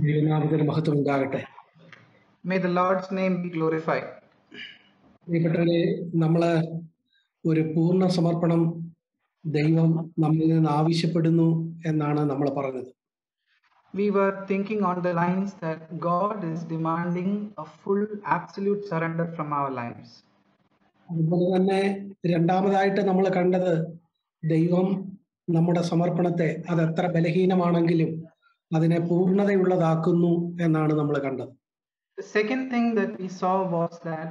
ദൈവനാമത്തിന് മഹത്വം ഉണ്ടാകട്ടെ. May the Lord's name be glorified. പ്രിയപ്പെട്ടവരെ, നമ്മള് ഒരു പൂർണ്ണ സമർപ്പണം ദൈവം നമ്മിൽ നിന്ന് ആവശ്യപ്പെടുന്നു എന്നാണ് നമ്മൾ പറഞ്ഞത്. We were thinking on the lines that God is demanding a full, absolute surrender from our lives. അതുപോലെ തന്നെ രണ്ടാമതായിട്ട് നമ്മൾ കണ്ടത് ദൈവം നമ്മുടെ സമർപ്പണത്തെ അത് എത്ര ബലഹീനമാണെങ്കിലും അതിനെ പൂർണ്ണതയുള്ളതാക്കുന്നു എന്നാണ് നമ്മൾ കണ്ടത്. The second thing that we saw was that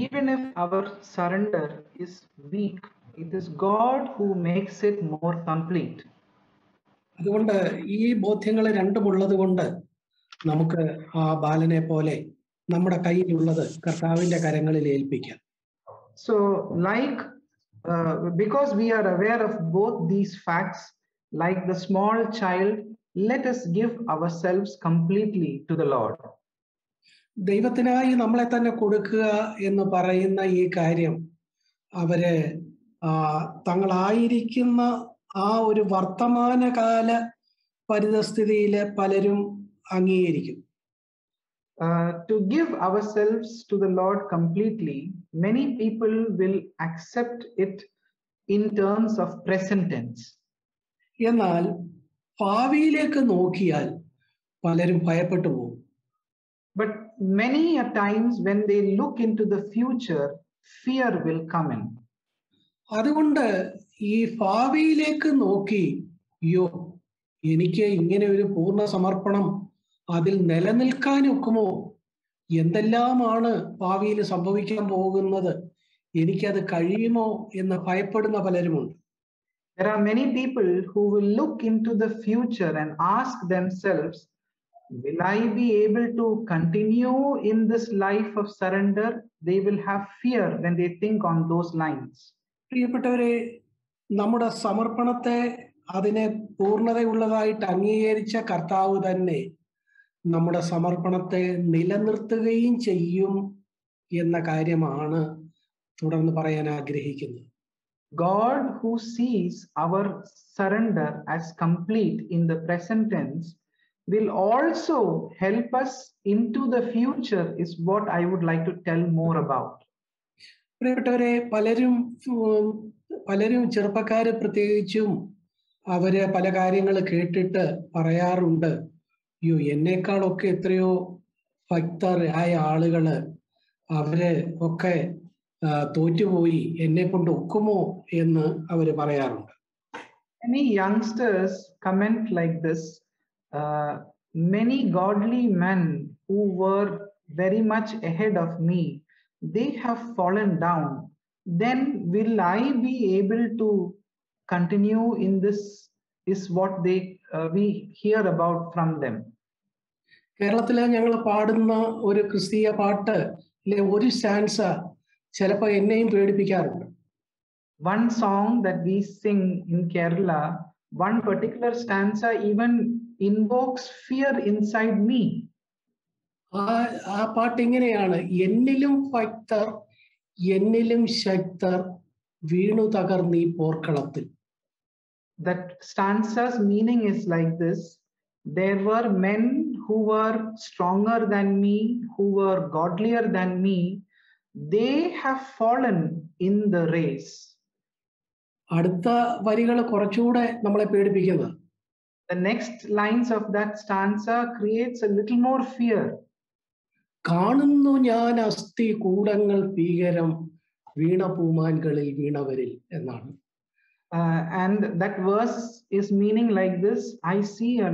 even if our surrender is weak, it is God who makes it more complete. അതുകൊണ്ട് ഈ ബോധ്യങ്ങൾ രണ്ടുമുള്ളത് കൊണ്ട് നമുക്ക് ആ ബാലനെ പോലെ നമ്മുടെ കയ്യിലുള്ളത് കർത്താവിന്റെ കരങ്ങളിൽ ഏൽപ്പിക്കാം. So because we are aware of both these facts, like the small child, let us give ourselves completely to the Lord. ദൈവത്തിനായി നമ്മളെ തന്നെ കൊടുക്കുക എന്ന് പറയുന്ന ഈ കാര്യം അവര് തങ്ങളായിരിക്കുന്ന ആ ഒരു വർത്തമാനകാല പരിതസ്ഥിതിയില് പലരും അംഗീകരിക്കും. To give ourselves to the Lord completely, many people will accept it in terms of present tense. എന്നാൽ ഭാവിയിലേക്ക് നോക്കിയാൽ പലരും ഭയപ്പെട്ടു പോകും. But many a times when they look into the future, fear will come in. അതുകൊണ്ട് ഈ ഭാവിയിലേക്ക് നോക്കി എനിക്ക് ഇങ്ങനെ ഒരു പൂർണ്ണ സമർപ്പണം അതിൽ നിലനിൽക്കാൻ ഒക്കുമോ, എന്തെല്ലാമാണ് ഭാവിയിൽ സംഭവിക്കാൻ പോകുന്നത്, എനിക്കത് കഴിയുമോ എന്ന് ഭയപ്പെടുന്ന പലരുമുണ്ട്. There are many people who will look into the future and ask themselves, will I be able to continue in this life of surrender? They will have fear when they think on those lines. പ്രിയപ്പെട്ടവരെ, നമ്മുടെ സമർപ്പണത്തെ അതിനെ പൂർണ്ണതയുള്ളതായിട്ട് അംഗീകരിച്ച കർത്താവ് തന്നെ നമ്മുടെ സമർപ്പണത്തെ നിലനിർത്തുകയും ചെയ്യും എന്ന കാര്യമാണ് തുടർന്ന് പറയാൻ ആഗ്രഹിക്കുന്നത്. God who sees our surrender as complete in the present tense will also help us into the future is what I would like to tell more about. പ്രിയപ്പെട്ടവരെ, പലരും ചെറുപ്പക്കാര് പ്രത്യേകിച്ചും അവര് പല കാര്യങ്ങൾ കേട്ടിട്ട് പറയാറുണ്ട്, എന്നേക്കാളൊക്കെ എത്രയോ ഭക്തരായ ആളുകള് അവര് ഒക്കെ തോറ്റുപോയി, എന്നെ കൊണ്ട് ഒക്കുമോ എന്ന് അവര് പറയാറുണ്ട്. Many youngsters comment like this. Many godly men who were very much ahead of me, they have fallen down. Then will I be able to continue in this? Is what we hear about from them. കേരളത്തിലെ ഞങ്ങൾ പാടുന്ന ഒരു ക്രിസ്തീയ പാട്ട് ഒരു stanza ചിലപ്പോ എന്നെയും പേടിപ്പിക്കാറുണ്ട്. One song that we sing in Kerala, one particular stanza even invokes fear inside me. ആ പാട്ട് ഇങ്ങനെയാണ്, എന്നിലും ഭക്തർ എന്നിലും ശക്തർ വീണു തകർന്നീ പോർക്കളത്തിൽ. That stanza's meaning is like this: there were men who were stronger than me, who were godlier than me, they have fallen in the race. അടുത്ത വരികൾ കുറച്ചുകൂടെ നമ്മളെ പേടിപ്പിക്കുന്നത്. The next lines of that stanza creates a little more fear. കാണുന്നു ഞാൻ അസ്ഥി കൂടങ്ങൾ ഭീകരം വീണപൂമാൻകളിൽ വീണവരിൽ എന്നാണ്. And that verse is meaning like this: I see a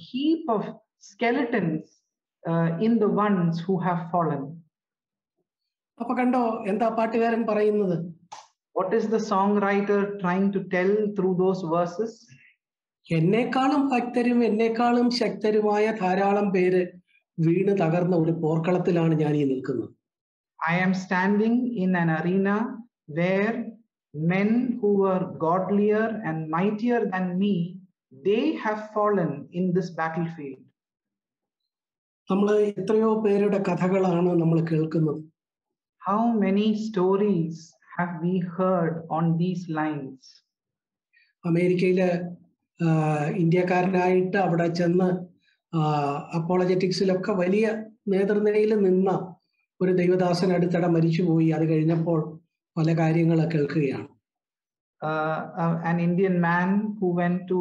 heap of skeletons in the ones who have fallen. അപ്പൊ കണ്ടോ എന്താ പാട്ടുകാരൻ പറയുന്നത്? What is the songwriter trying to tell through those verses? എന്നെക്കാളും ഭക്തരും എന്നെക്കാളും ശക്തരുമായ ധാരാളം പേര് വീണ് തകർന്ന ഒരു പോർക്കളത്തിലാണ് ഞാൻ ഈ നിൽക്കുന്നത്. I am standing in an arena where men who were godlier and mightier than me, they have fallen in this battlefield. നമ്മൾ എത്രയോ പേരുടെ കഥകളാണ് നമ്മൾ കേൾക്കുന്നത്. How many stories have we heard on these lines? അമേരിക്കയില് ഇന്ത്യക്കാരനായിട്ട് അവിടെ ചെന്ന് അപ്പോളജറ്റിക്സിലൊക്കെ വലിയ നേതൃനിരയിൽ നിന്ന ഒരു ദൈവദാസൻ അടുത്തിടെ മരിച്ചുപോയി. അത് കഴിഞ്ഞപ്പോൾ പല കാര്യങ്ങൾ കേൾക്കുകയാണ്. An Indian man who went to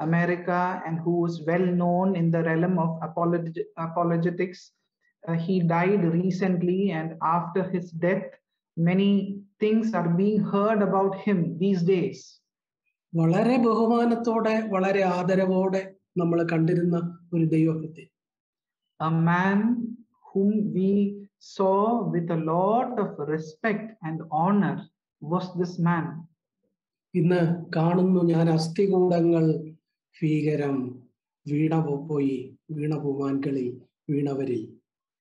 America and who was well known in the realm of apologetics. He died recently, and after his death, many things are being heard about him these days. വളരെ ബഹുമാനത്തോടെ വളരെ ആദരവോടെ നമ്മൾ കണ്ടിരുന്ന ഒരു ദൈവഭക്തി. A man whom we saw with a lot of respect and honor was this man. ഇന്ന് കാണുന്നു ഞാൻ അസ്ഥികൂടങ്ങൾ ഭീകരം വീണപോയി വീണപൂമാൻകളിൽ വീണവരിൽ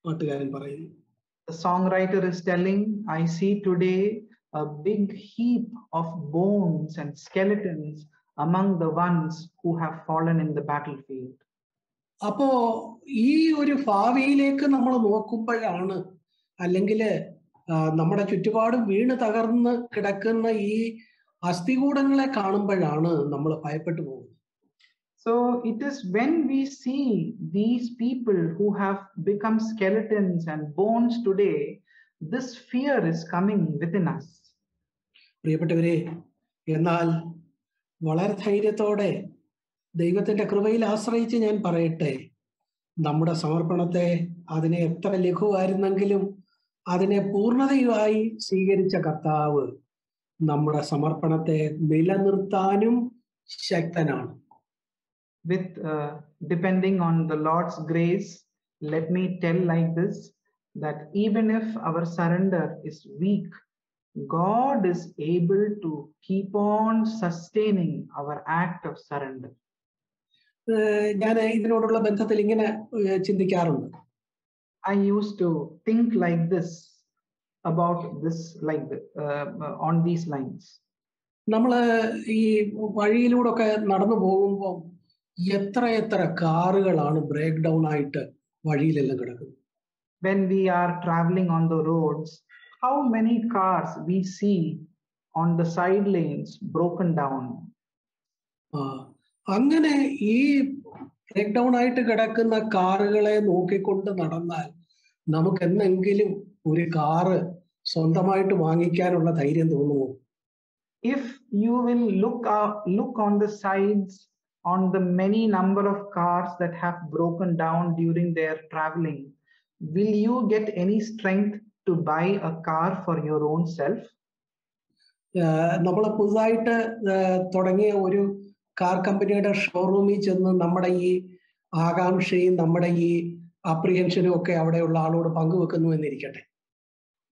പാട്ടുകാരൻ പറയുന്നു. The songwriter is telling, I see today a big heap of bones and skeletons among the ones who have fallen in the battlefield. അപ്പോ ഈ ഒരു ഭാവിയിലേക്ക് നമ്മൾ നോക്കുമ്പോഴാണ്, അല്ലെങ്കിൽ നമ്മുടെ ചുറ്റുപാടും വീണ് തകർന്ന് കിടക്കുന്ന ഈ അസ്ഥികൂടങ്ങളെ കാണുമ്പോഴാണ് നമ്മൾ ഭയപ്പെട്ടു പോകുന്നത്. So it is when we see these people who have become skeletons and bones today, this fear is coming within us. പ്രിയപ്പെട്ടവരെ, എന്നാൽ വളരെ ധൈര്യത്തോടെ ദൈവത്തിന്റെ കൃപയിൽ ആശ്രയിച്ച് ഞാൻ പറയട്ടെ, നമ്മുടെ സമർപ്പണത്തെ അതിനെ എത്ര ലഘുവായിരുന്നെങ്കിലും അതിനെ പൂർണ്ണതയായി സ്വീകരിച്ച കർത്താവ് നമ്മുടെ സമർപ്പണത്തെ നിലനിർത്താനും ശക്തനാണ്. With depending on the Lord's grace, let me tell like this, that even if our surrender is weak, God is able to keep on sustaining our act of surrender. ഞാൻ ഇതിനോടുള്ള ബന്ധത്തിൽ ഇങ്ങനെ ചിന്തിക്കാറുണ്ട്. I used to think like this about this, like on these lines. നമ്മൾ ഈ വഴിയിലൂടെ ഒക്കെ നടന്നു പോകുമ്പോൾ എത്ര കാറുകളാണ് ബ്രേക്ക് ഡൗൺ ആയിട്ട് വഴിയിലെല്ലാം കിടക്കുന്നത്. When we are traveling on the roads, how many cars we see on the side lanes broken down. അങ്ങനെ ഈ ബ്രേക്ക് ഡൗൺ ആയിട്ട് കിടക്കുന്ന കാറുകളെ നോക്കിക്കൊണ്ട് നടന്നാൽ നമുക്ക് എന്തെങ്കിലും ഒരു കാറ് സ്വന്തമായിട്ട് വാങ്ങിക്കാനുള്ള ധൈര്യം തോന്നുമോ? If you will look on the sides on the many number of cars that have broken down during their traveling, will you get any strength to buy a car for your own self? നമ്മൾ പുതുതായിട്ട് തുടങ്ങിയ ഒരു car കമ്പനിയുടെ ഷോറൂമിൽ ചെന്ന് നമ്മുടെ ഈ ആകാംക്ഷയും നമ്മുടെ ഈ അപ്രിഹെൻഷനും ഒക്കെ അവിടെയുള്ള ആളോട് പങ്കുവെക്കുന്നു എന്നിരിക്കട്ടെ.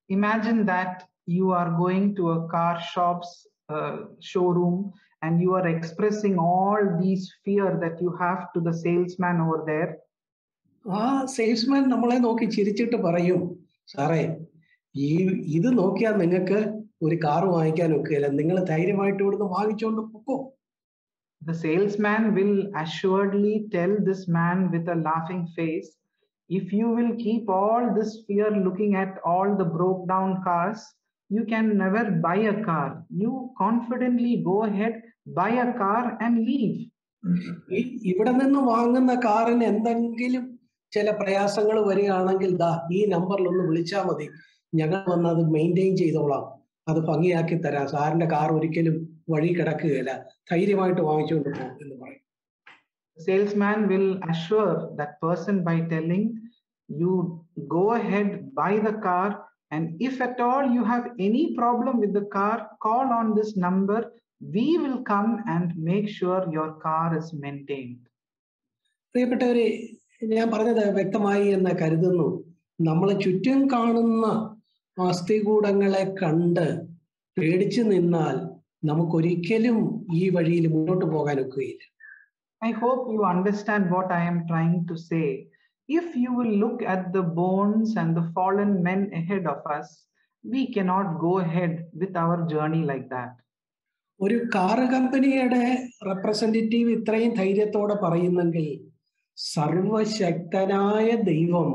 Imagine that you are going to a car shop's showroom and you are expressing all these fear that you have to the salesman over there. ആ സെയിൽസ്മാൻ നമ്മളെ നോക്കി ചിരിച്ചിട്ട് പറയും, സാറേ ഇത് നോക്കിയാൽ നിങ്ങൾക്ക് ഒരു കാർ വാങ്ങിക്കാൻ ഒക്കുകയില്ല, നിങ്ങൾ ധൈര്യമായിട്ട് ഇവിടുന്ന് വാങ്ങിച്ചുകൊണ്ട് പൊക്കോ. The salesman will assuredly tell this man with a laughing face, if you will keep all this fear looking at all the broke down cars, you can never buy a car. You confidently go ahead, buy a car and leave. ഇവിടെ നിന്ന് വാങ്ങുന്ന കാറിന് എന്തെങ്കിലും ചില പ്രയാസങ്ങൾ വരികയാണെങ്കിൽ ഈ നമ്പറിൽ ഒന്ന് വിളിച്ചാൽ മതി, ഞങ്ങൾ വന്ന് അത് മെയിൻറ്റെയിൻ ചെയ്തോളാം, അത് ഭംഗിയാക്കി തരാം, സാറിന്റെ കാർ ഒരിക്കലും വഴി കിടക്കുകയില്ല, ധൈര്യമായിട്ട് വാങ്ങിച്ചുകൊണ്ട് പോകും എന്ന് പറയും. Salesman will assure that person by telling, you go ahead, buy the car, and if at all you have any problem with the car, call on this number, we will come and make sure your car is maintained. പ്രിയപ്പെട്ടവരെ, ഞാൻ പറഞ്ഞത് വ്യക്തമായി എന്ന് കരുതുന്നു. നമ്മളെ ചുറ്റും കാണുന്ന അസ്ഥികൂടങ്ങളെ കണ്ട് പേടിച്ചു നിന്നാൽ നമുക്കൊരിക്കലും ഈ വഴിയിൽ മുന്നോട്ട് പോകാൻ ഒക്കുകയില്ല. I hope you understand what I am trying to say. If you will look at the bones and the fallen men ahead of us, we cannot go ahead with our journey like that. ഒരു car കമ്പനിയുടെ representative ഇത്രയും ധൈര്യത്തോടെ പറയുന്നെങ്കിൽ സർവശക്തനായ ദൈവം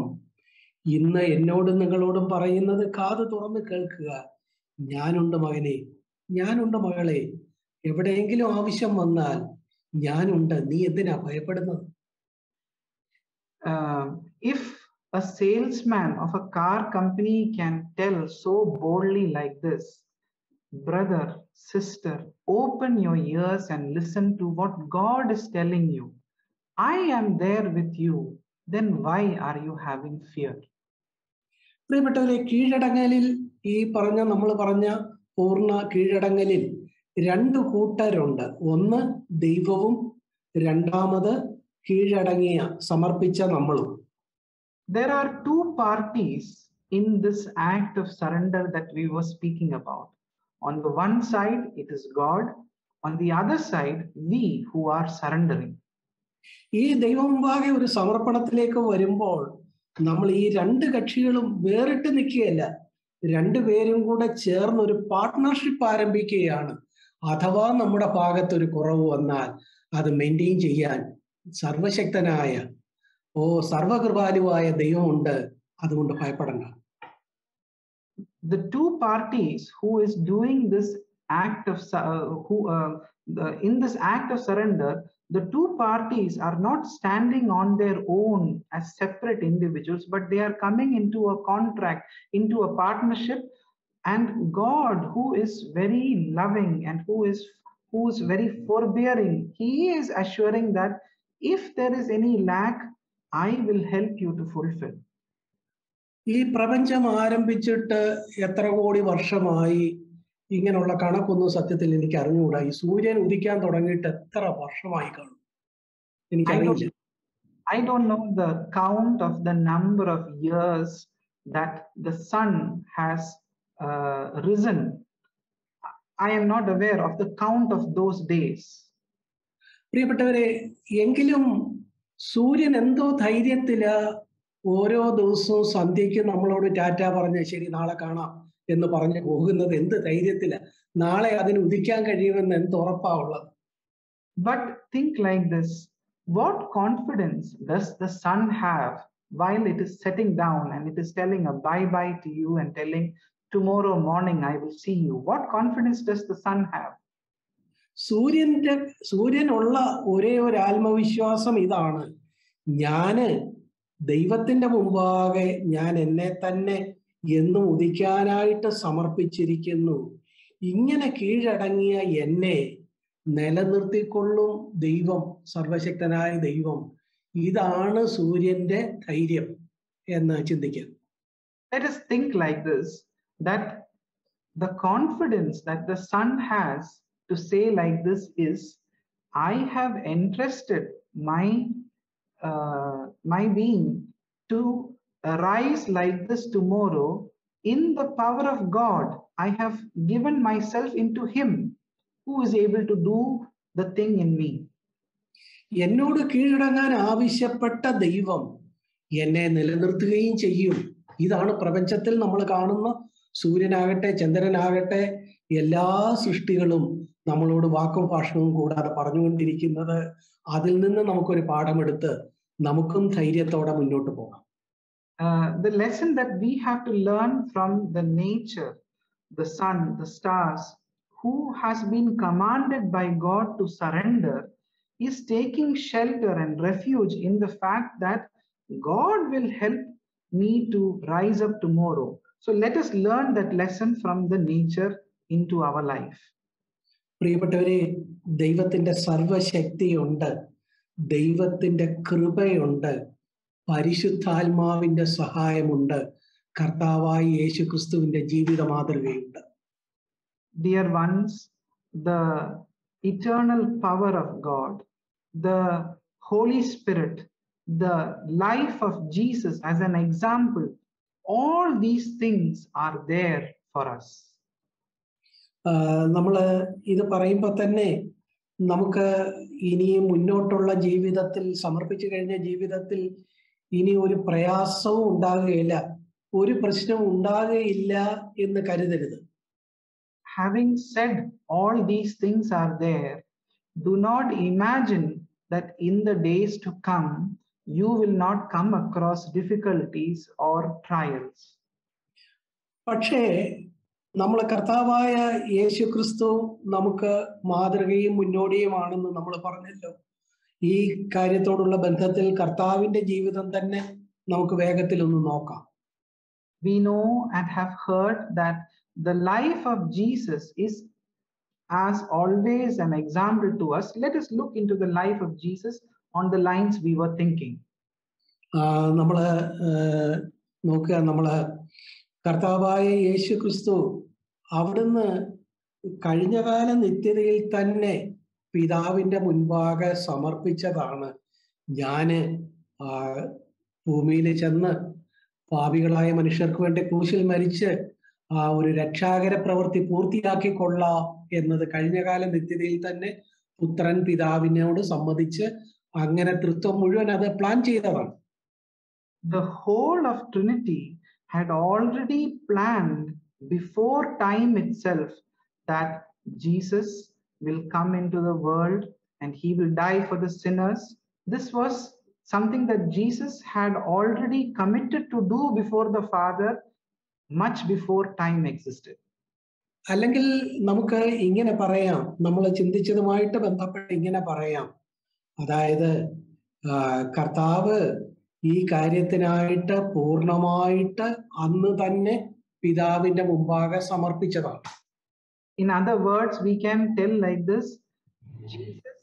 ഇന്ന് എന്നോടും നിങ്ങളോടും പറയുന്നത് കാത് തുറന്ന് കേൾക്കുക. ഞാനുണ്ട് മകനെ, ഞാനുണ്ട് മകളെ, എവിടെയെങ്കിലും ആവശ്യം വന്നാൽ ഞാനുണ്ട്, നീ എന്തിനാ ഭയപ്പെടുന്നത്? if a salesman of a car company can tell so boldly like this, brother, sister, open your ears and listen to what God is telling you. I am there with you. Then why are you having fear? പ്രിയപ്പെട്ടവരെ, കീഴടങ്ങലിൽ ഈ പറഞ്ഞ നമ്മൾ പറഞ്ഞ പൂർണ്ണ കീഴടങ്ങലിൽ രണ്ട് കൂട്ടരുണ്ട്. ഒന്ന് ദൈവവും, രണ്ടാമത് കീഴടങ്ങിയ സമർപ്പിച്ച നമ്മളും. There are two parties in this act of surrender that we were speaking about. On the one side, it is God. On the other side, we who are surrendering. ഈ ദൈവമുമ്പാകെ ഒരു സമർപ്പണത്തിലേക്ക് വരുമ്പോൾ നമ്മൾ ഈ രണ്ട് കക്ഷികളും വേറിട്ട് നിൽക്കുകയല്ല, രണ്ടുപേരും കൂടെ ചേർന്ന് ഒരു പാർട്ട്ണർഷിപ്പ് ആരംഭിക്കുകയാണ്. അഥവാ നമ്മുടെ ഭാഗത്തൊരു കുറവ് വന്നാൽ അത് മെയിൻറ്റെയിൻ ചെയ്യാൻ സർവശക്തനായ സർവകൃപാലുവായ ദൈവമുണ്ട്. അതുകൊണ്ട് ഭയപ്പെടണ്ട. The two parties who is doing this act of in this act of surrender, the two parties are not standing on their own as separate individuals, but they are coming into a contract, into a partnership. And God, who is very loving and who is very forbearing, he is assuring that if there is any lack, I will help you to fulfill. ഈ പ്രപഞ്ചം ആരംഭിച്ചിട്ട് എത്ര കോടി വർഷമായി ഇങ്ങനെയുള്ള കണക്കൊന്നും സത്യത്തിൽ എനിക്ക് അറിഞ്ഞുകൂടാ. ഈ സൂര്യൻ ഉദിക്കാൻ തുടങ്ങിയിട്ട് എത്ര വർഷമായി കാണും എനിക്കറിയില്ല. I don't know the count of the number of years that the sun has risen. I am not aware of the count of those days. പ്രിയപ്പെട്ടവരെ, എങ്കിലും സൂര്യൻ എന്തോ ധൈര്യത്തില് ഓരോ ദിവസവും സന്ധ്യയ്ക്ക് നമ്മളോട് ടാറ്റ പറഞ്ഞ് ശരി നാളെ കാണാം എന്ന് പറഞ്ഞു പോകുന്നത് എന്ത് ധൈര്യത്തില? നാളെ അതിന് ഉദിക്കാൻ കഴിയുമെന്ന് എന്ത് ഉറപ്പാ ഉള്ളത്? But think like this, what confidence does the sun have while it is setting down and it is telling a bye-bye to you and telling tomorrow morning I will see you? What confidence does the sun have? സൂര്യനുള്ള ഒരേ ഒരു ആത്മവിശ്വാസം ഇതാണ്, ഞാന് ദൈവത്തിന്റെ മുമ്പാകെ ഞാൻ എന്നെ തന്നെ എന്നും ഉദിക്കാനായിട്ട് സമർപ്പിച്ചിരിക്കുന്നു. ഇങ്ങനെ കീഴടങ്ങിയ എന്നെ നിലനിർത്തിക്കൊള്ളും ദൈവം, സർവശക്തനായ ദൈവം. ഇതാണ് സൂര്യന്റെ ധൈര്യം എന്ന് ചിന്തിക്കാം. Let us think like this, that the confidence that the sun has to say like this is, I have entrusted my being to arise like this tomorrow in the power of God. I have given myself into him who is able to do the thing in me. എന്നോട് കീഴടങ്ങാൻ ആവശ്യപ്പെട്ട ദൈവം എന്നെ നിലനിർത്തുകയും ചെയ്യും. ഇതാണ് പ്രപഞ്ചത്തിൽ നമ്മൾ കാണുന്ന സൂര്യനാകട്ടെ ചന്ദ്രനാകട്ടെ എല്ലാ സൃഷ്ടികളും നമ്മളോട് വാക്കും ഭാഷണവും കൂടാതെ പറഞ്ഞുകൊണ്ടിരിക്കുന്നത്. അതിൽ നിന്ന് നമുക്കൊരു പാഠമെടുത്ത് നമുക്കും ധൈര്യത്തോടെ മുന്നോട്ട് പോകാം. The lesson that we have to learn from the nature, the sun, the stars, who has been commanded by God to surrender, is taking shelter and refuge in the fact that God will help me to rise up tomorrow. So let us learn that lesson from the nature into our life. പ്രിയപ്പെട്ടവരെ, ദൈവത്തിന്റെ സർവശക്തിയുണ്ട്, ദൈവത്തിന്റെ കൃപയുണ്ട്, പരിശുദ്ധാത്മാവിന്റെ സഹായമുണ്ട്, കർത്താവായ യേശുക്രിസ്തുവിന്റെ ജീവിത മാതൃകയുണ്ട്. Dear ones, the eternal power of God, the Holy Spirit, the life of Jesus as an example, all these things are there for us. നമ്മള് ഇത് പറയുമ്പോൾ തന്നെ നമുക്ക് ഇനിയും മുന്നോട്ടുള്ള ജീവിതത്തിൽ, സമർപ്പിച്ചു കഴിഞ്ഞ ജീവിതത്തിൽ ഇനി ഒരു പ്രയാസവും ഉണ്ടാകുകയില്ല, ഒരു പ്രശ്നവും ഉണ്ടാകുകയില്ല എന്ന് കരുതരുത്. Having said all these things are there, do not imagine that in the days to come you will not come across difficulties or trials. പക്ഷേ നമ്മൾ കർത്താവായ യേശുക്രിസ്തു നമുക്ക് മാതൃകയും മുന്നോടിയുമാണെന്ന് നമ്മൾ പറഞ്ഞല്ലോ. ഈ കാര്യത്തോടുള്ള ബന്ധത്തിൽ കർത്താവിന്റെ ജീവിതം തന്നെ നമുക്ക് വേഗത്തിൽ ഒന്ന് നോക്കാം. We know and have heard that the life of Jesus is as always an example to us. Let us look into the life of Jesus on the lines we were thinking. നമ്മള് നോക്കുക, നമ്മള് കർത്താവായ യേശു ക്രിസ്തു അവിടുന്ന് കഴിഞ്ഞകാല നിത്യതയിൽ തന്നെ പിതാവിന്റെ മുൻപാകെ സമർപ്പിച്ചതാണ്. ഞാന് ഭൂമിയിൽ ചെന്ന് പാപികളായ മനുഷ്യർക്ക് വേണ്ടി ക്രൂശിൽ മരിച്ച് ഒരു രക്ഷാകര പ്രവൃത്തി പൂർത്തിയാക്കിക്കൊള്ളാം എന്നത് കഴിഞ്ഞകാല നിത്യതയിൽ തന്നെ പുത്രൻ പിതാവിനോട് സമ്മതിച്ച് അങ്ങനെ തൃത്വം മുഴുവൻ അത് പ്ലാൻ ചെയ്തതാണ്. The whole of Trinity had already planned before time itself that Jesus will come into the world and he will die for the sinners. This was something that Jesus had already committed to do before the Father, much before time existed. അല്ലെങ്കിൽ നമുക്ക് ഇങ്ങനെ പറയാം, നമ്മൾ ചിന്തിച്ചതുമായിട്ട് ബന്ധപ്പെട്ട് ഇങ്ങനെ പറയാം, അതായത് കർത്താവ് ഈ കാര്യത്തിനായിട്ട് പൂർണ്ണമായിട്ട് അന്ന് തന്നെ പിതാവിന്റെ മുമ്പാകെ സമർപ്പിച്ചതാണ്. In other words, we can tell like this: Jesus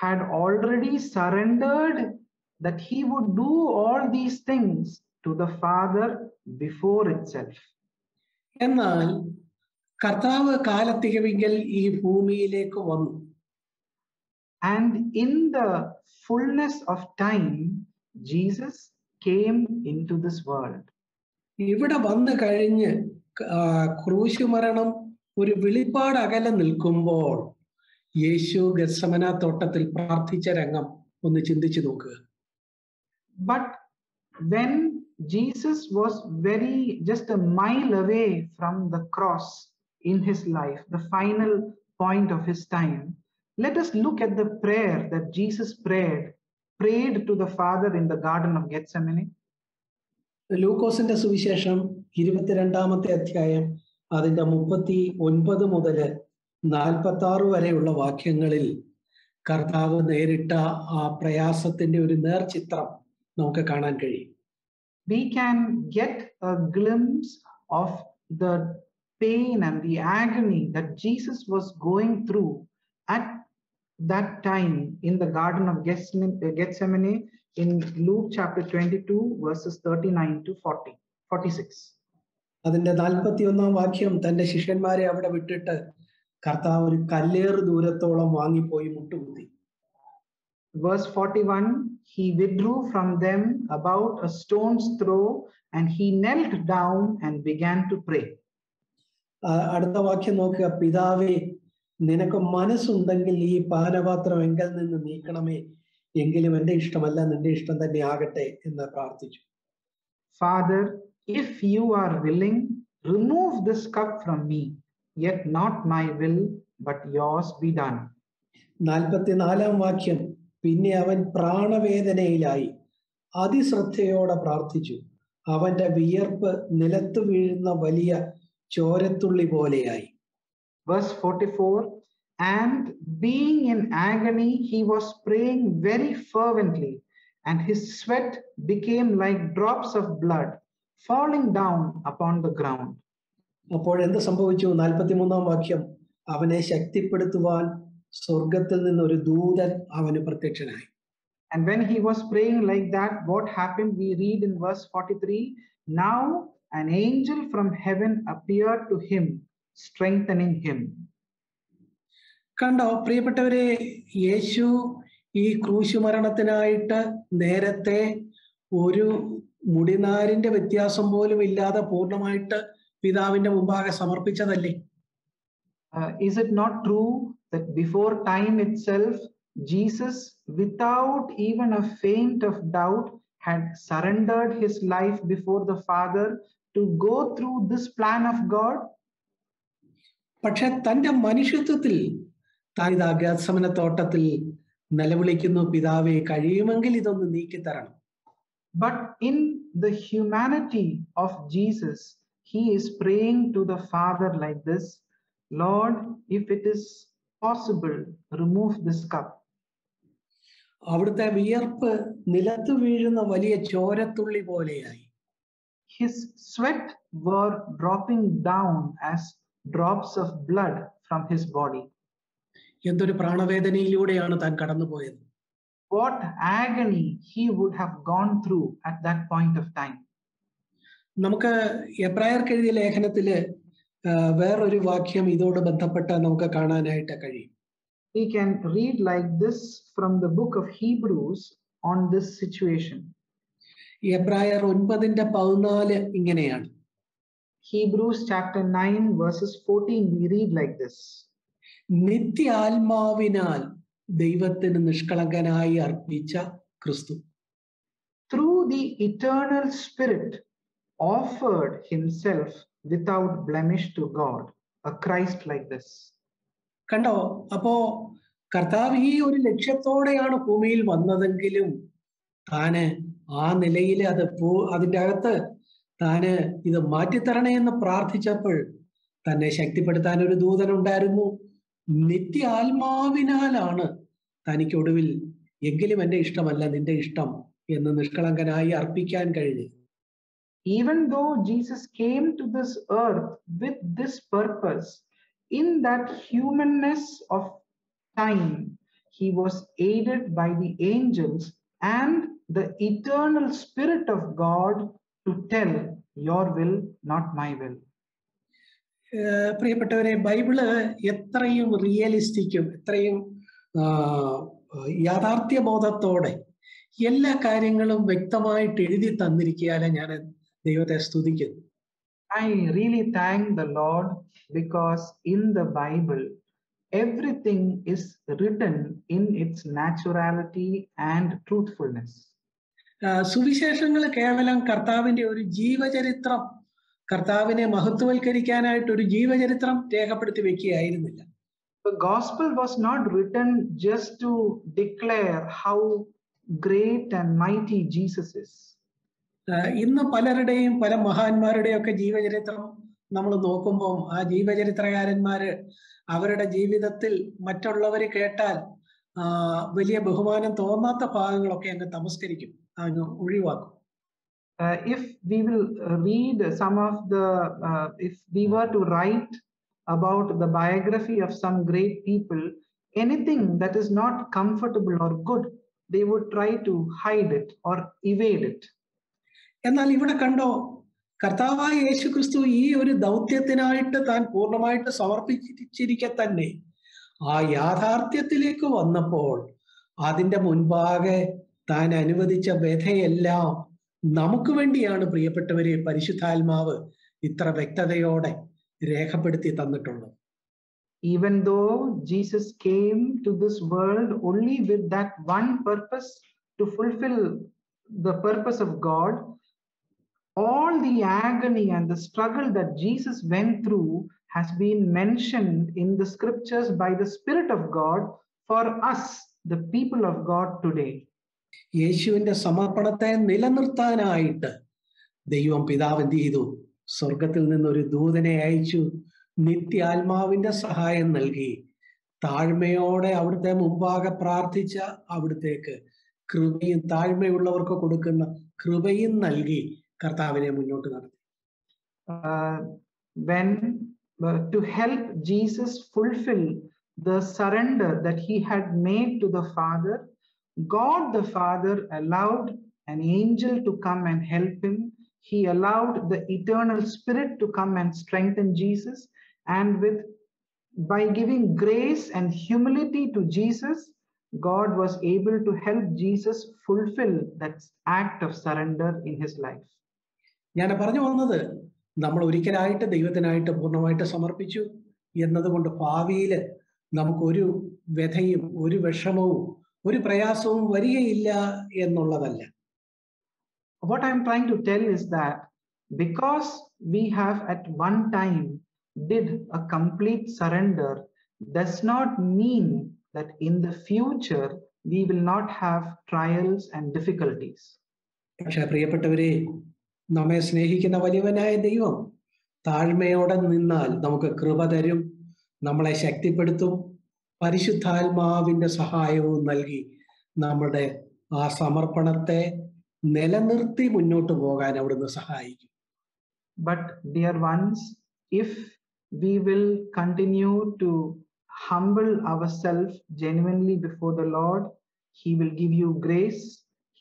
had already surrendered that he would do all these things to the Father before itself. എന്നാൽ കർത്താവ് കാലത്തികവിങ്കൽ ഈ ഭൂമിയിലേക്ക് വന്നു. And in the fullness of time, Jesus came into this world. ഇവിടെ വന്നു കഴിഞ്ഞ് ക്രൂശുമരണം ഒരു വെളിപ്പാട് അകലെ നിൽക്കുമ്പോൾ യേശു ഗത്സമന തോട്ടത്തിൽ പ്രാർത്ഥിച്ച രംഗം ഒന്ന് ചിന്തിച്ചു നോക്കുക. But when Jesus was just a mile away from the cross in his life, the final point of his time, let us look at the prayer that Jesus prayed to the Father in the Garden of Gethsemane. ലൂക്കോസിന്റെ സുവിശേഷം 22-ാമത്തെ അധ്യായം അതിന്റെ 39 മുതൽ 46 വരെയുള്ള വാക്യങ്ങളിൽ കർത്താവ് നേരിട്ട ആ പ്രയാസത്തിന്റെ ഒരു നേർചിത്രം നമുക്ക് കാണാൻ കഴിയും. We can get a glimpse of the pain and the agony that Jesus was going through at that time in the Garden of Gethsemane in Luke chapter 22 verses 39 to 46. അതിന്റെ 41-ാം വാക്യം, തന്റെ ശിഷ്യന്മാരെ അവിടെ വിട്ടിട്ട് കർത്താവ് ഒരു കല്ലേറ് ദൂരത്തോളം വാങ്ങിപ്പോയി മുട്ടുകുത്തി. Verse 41, he withdrew from them about a stone's throw and he knelt down and began to pray. അടുത്ത വാക്യം നോക്കുക, പിതാവേ നിനക്ക് മനസ്സുണ്ടെങ്കിൽ ഈ പാനപാത്രം എങ്കിൽ നിന്ന് നീക്കണമേ, എങ്കിലും എന്റെ ഇഷ്ടമല്ല നിന്റെ ഇഷ്ടം തന്നെ ആകട്ടെ എന്ന് പ്രാർത്ഥിച്ചു. Father, if you are willing, remove this cup from me, yet not my will but yours be done. 44-ാം വാക്യം, പിന്നെ അവൻ പ്രാണവേദനയിലായി അതിശ്രദ്ധയോടെ പ്രാർത്ഥിച്ചു. അവന്റെ വിയർപ്പ് നിലത്ത് വീഴുന്ന വലിയ ചോരത്തുള്ളി പോലെയായി. Verse 44, and being in agony, he was praying very fervently, and his sweat became like drops of blood falling down upon the ground. അപ്പോൾ എന്ത് സംഭവിച്ചു? 43-ാം വാക്യം, അവനെ ശക്തിപ്പെടുത്തുവാൻ സ്വർഗത്തിൽ നിന്ന് ഒരു ദൂതൻ അവന് പ്രത്യക്ഷനായി. And when he was praying like that, what happened? We read in verse 43, now an angel from heaven appeared to him, strengthening him. കണ്ടോ പ്രിയപ്പെട്ടവരെ, യേശു ഈ ക്രൂശുമരണത്തിനായിട്ട് നേരത്തെ ഒരു മുടിനാരിന്റെ വ്യത്യാസം പോലും ഇല്ലാതെ പൂർണ്ണമായിട്ട് പിതാവിന്റെ മുമ്പാകെ സമർപ്പിച്ചതല്ലേ? Is it not true that before time itself, Jesus, without even a feint of doubt, had surrendered his life before the Father to go through this plan of God? പക്ഷെ തന്റെ മനുഷ്യത്വത്തിൽ താനിതാ ഗത്സമന തോട്ടത്തിൽ നിലവിളിക്കുന്നു, പിതാവേ കഴിയുമെങ്കിൽ ഇതൊന്ന് നീക്കിത്തരണം. But in the humanity of Jesus, he is praying to the Father like this, Lord, if it is possible, remove this cup. അവിടുത്തെ വിയർപ്പ് നിലത്ത് വീഴുന്ന വലിയ ചോരത്തുള്ളി പോലെയായി. His sweat were dropping down as drops of blood from his body. എന്തൊരു പ്രാണവേദനയിലൂടെയാണ് താൻ കടന്നുപോയത്. What agony he would have gone through at that point of time. നമുക്ക് എബ്രായർക്ക് എഴുതിയ ലേഖനത്തില് വേറൊരു വാക്യം ഇതോട് ബന്ധപ്പെട്ട് നമുക്ക് കാണാനായിട്ട് കഴിയും. We can read like this from the book of Hebrews on this situation. എബ്രായർ 9:14 ഇങ്ങനെയാണ്. Hebrews chapter 9 verses 14 we read like this. നിത്യാത്മാവിനാൽ ദൈവത്തിന് നിഷ്കളങ്കനായി അർപ്പിച്ച ക്രിസ്തു. Through the eternal Spirit offered himself without blemish to God, a Christ like this. കണ്ടോ, അപ്പോ കർത്താവ് ഈ ഒരു ലക്ഷ്യത്തോടെയാണ് ഭൂമിയിൽ വന്നതെങ്കിലും താന് ആ നിലയിൽ അതിൻ്റെ അകത്ത് താന് ഇത് മാറ്റിത്തരണേ എന്ന് പ്രാർത്ഥിച്ചപ്പോൾ തന്നെ ശക്തിപ്പെടുത്താൻ ഒരു ദൂതനുണ്ടായിരുന്നു. നിത്യാത്മാവിനാലാണ് തനിക്കൊടുവിൽ എങ്കിലും എൻ്റെ ഇഷ്ടമല്ല നിന്റെ ഇഷ്ടം എന്ന് നിഷ്കളങ്കനായി അർപ്പിക്കാൻ കഴിഞ്ഞു. Even though Jesus came to this earth with this purpose, in that humanness of time, he was aided by the angels and the eternal Spirit of God to tell, your will, not my will. പ്രിയപ്പെട്ടവരെ, Bible എത്രയും റിയലിസ്റ്റിക്കും എത്രയും യാഥാർത്ഥ്യബോധത്തോടെ എല്ലാ കാര്യങ്ങളും വ്യക്തമായിട്ട് എഴുതി തന്നിരിക്കുകയാലെ ഞാൻ ദൈവത്തെ സ്തുതിക്കുന്നു. I really thank the Lord because in the Bible everything is written in its naturality and truthfulness. സുവിശേഷങ്ങൾ കേവലം കർത്താവിന്റെ ഒരു ജീവചരിത്രം, കർത്താവിനെ മഹത്വവൽക്കരിക്കാനായിട്ട് ഒരു ജീവചരിത്രം രേഖപ്പെടുത്തി വെക്കുകയായിരുന്നില്ല. The gospel was not written just to declare how great and mighty Jesus is. ഇന്ന് പലരുടെയും പല മഹാന്മാരുടെയും ഒക്കെ ജീവചരിത്രം നമ്മൾ നോക്കുമ്പോൾ ആ ജീവചരിത്രകാരന്മാര് അവരുടെ ജീവിതത്തിൽ മറ്റുള്ളവര് കേട്ടാൽ വലിയ ബഹുമാനം തോന്നാത്ത ഭാഗങ്ങളൊക്കെ അങ്ങ് തമസ്കരിക്കും, അങ്ങ് ഒഴിവാക്കും. If we will read some of the, if we were to write about the biography of some great people, anything that is not comfortable or good, they would try to hide it or evade it. എന്നാൽ ഇവിടെ കണ്ടോ, കർത്താവായ യേശു ക്രിസ്തു ഈ ഒരു ദൗത്യത്തിനായിട്ട് താൻ പൂർണ്ണമായിട്ട് സമർപ്പിച്ചിരിക്കെ തന്നെ ആ യാഥാർത്ഥ്യത്തിലേക്ക് വന്നപ്പോൾ അതിൻ്റെ മുൻപാകെ താൻ അനുവദിച്ച വ്യഥയെല്ലാം നമുക്ക് വേണ്ടിയാണ് പ്രിയപ്പെട്ടവരെ പരിശുദ്ധാത്മാവ് ഇത്ര വ്യക്തതയോടെ രേഖപ്പെടുത്തി തന്നിട്ടുള്ളത്. Even though Jesus came to this world only with that one purpose, to fulfill the purpose of God, all the agony and the struggle that Jesus went through has been mentioned in the scriptures by the Spirit of God for us, the people of God today. യേശുവിന്റെ സമർപ്പണത്തെ നിലനിർത്താനായിട്ട് ദൈവം പിതാവ് എന്ത് ചെയ്തു? സ്വർഗത്തിൽ നിന്നൊരു ദൂതനെ അയച്ചു, നിത്യാത്മാവിന്റെ സഹായം നൽകി, താഴ്മയോടെ അവിടുത്തെ മുമ്പാകെ പ്രാർത്ഥിച്ച അവിടുത്തേക്ക് കൃപയും താഴ്മയുള്ളവർക്ക് കൊടുക്കുന്ന കൃപയും നൽകി കർത്താവിനെ മുന്നോട്ട് നടത്തി. When to help Jesus fulfill the surrender that he had made to the Father, God the Father allowed an angel to come and help him. He allowed the eternal Spirit to come and strengthen Jesus, and by giving grace and humility to Jesus, God was able to help Jesus fulfill that act of surrender in his life. ഞാൻ പറഞ്ഞു വന്നത്, നമ്മൾ ഒരിക്കലായിട്ട് ദൈവത്തിനായിട്ട് പൂർണ്ണമായിട്ട് സമർപ്പിച്ചു എന്നതുകൊണ്ട് ഭാവിയിൽ നമുക്കൊരു വ്യഥയും ഒരു വിഷമവും ഒരു പ്രയാസവും വരികയില്ല എന്നുള്ളതല്ല. What I'm trying to tell is that because we have at one time did a complete surrender does not mean that in the future we will not have trials and difficulties. പക്ഷേ പ്രിയപ്പെട്ടവരെ, നമ്മെ സ്നേഹിക്കുന്ന വലിയവനായ ദൈവം താഴ്മയോടെ നിന്നാൽ നമുക്ക് കൃപ തരും, നമ്മളെ ശക്തിപ്പെടുത്തും, പരിശുദ്ധാത്മാവിന്റെ സഹായവും നൽകി നമ്മുടെ ആ സമർപ്പണത്തെ നിലനിർത്തി മുന്നോട്ട് പോകാൻ അവിടുന്ന് സഹായിക്കും. But dear ones, if we will continue to humble ourselves genuinely before the Lord, He will give you grace,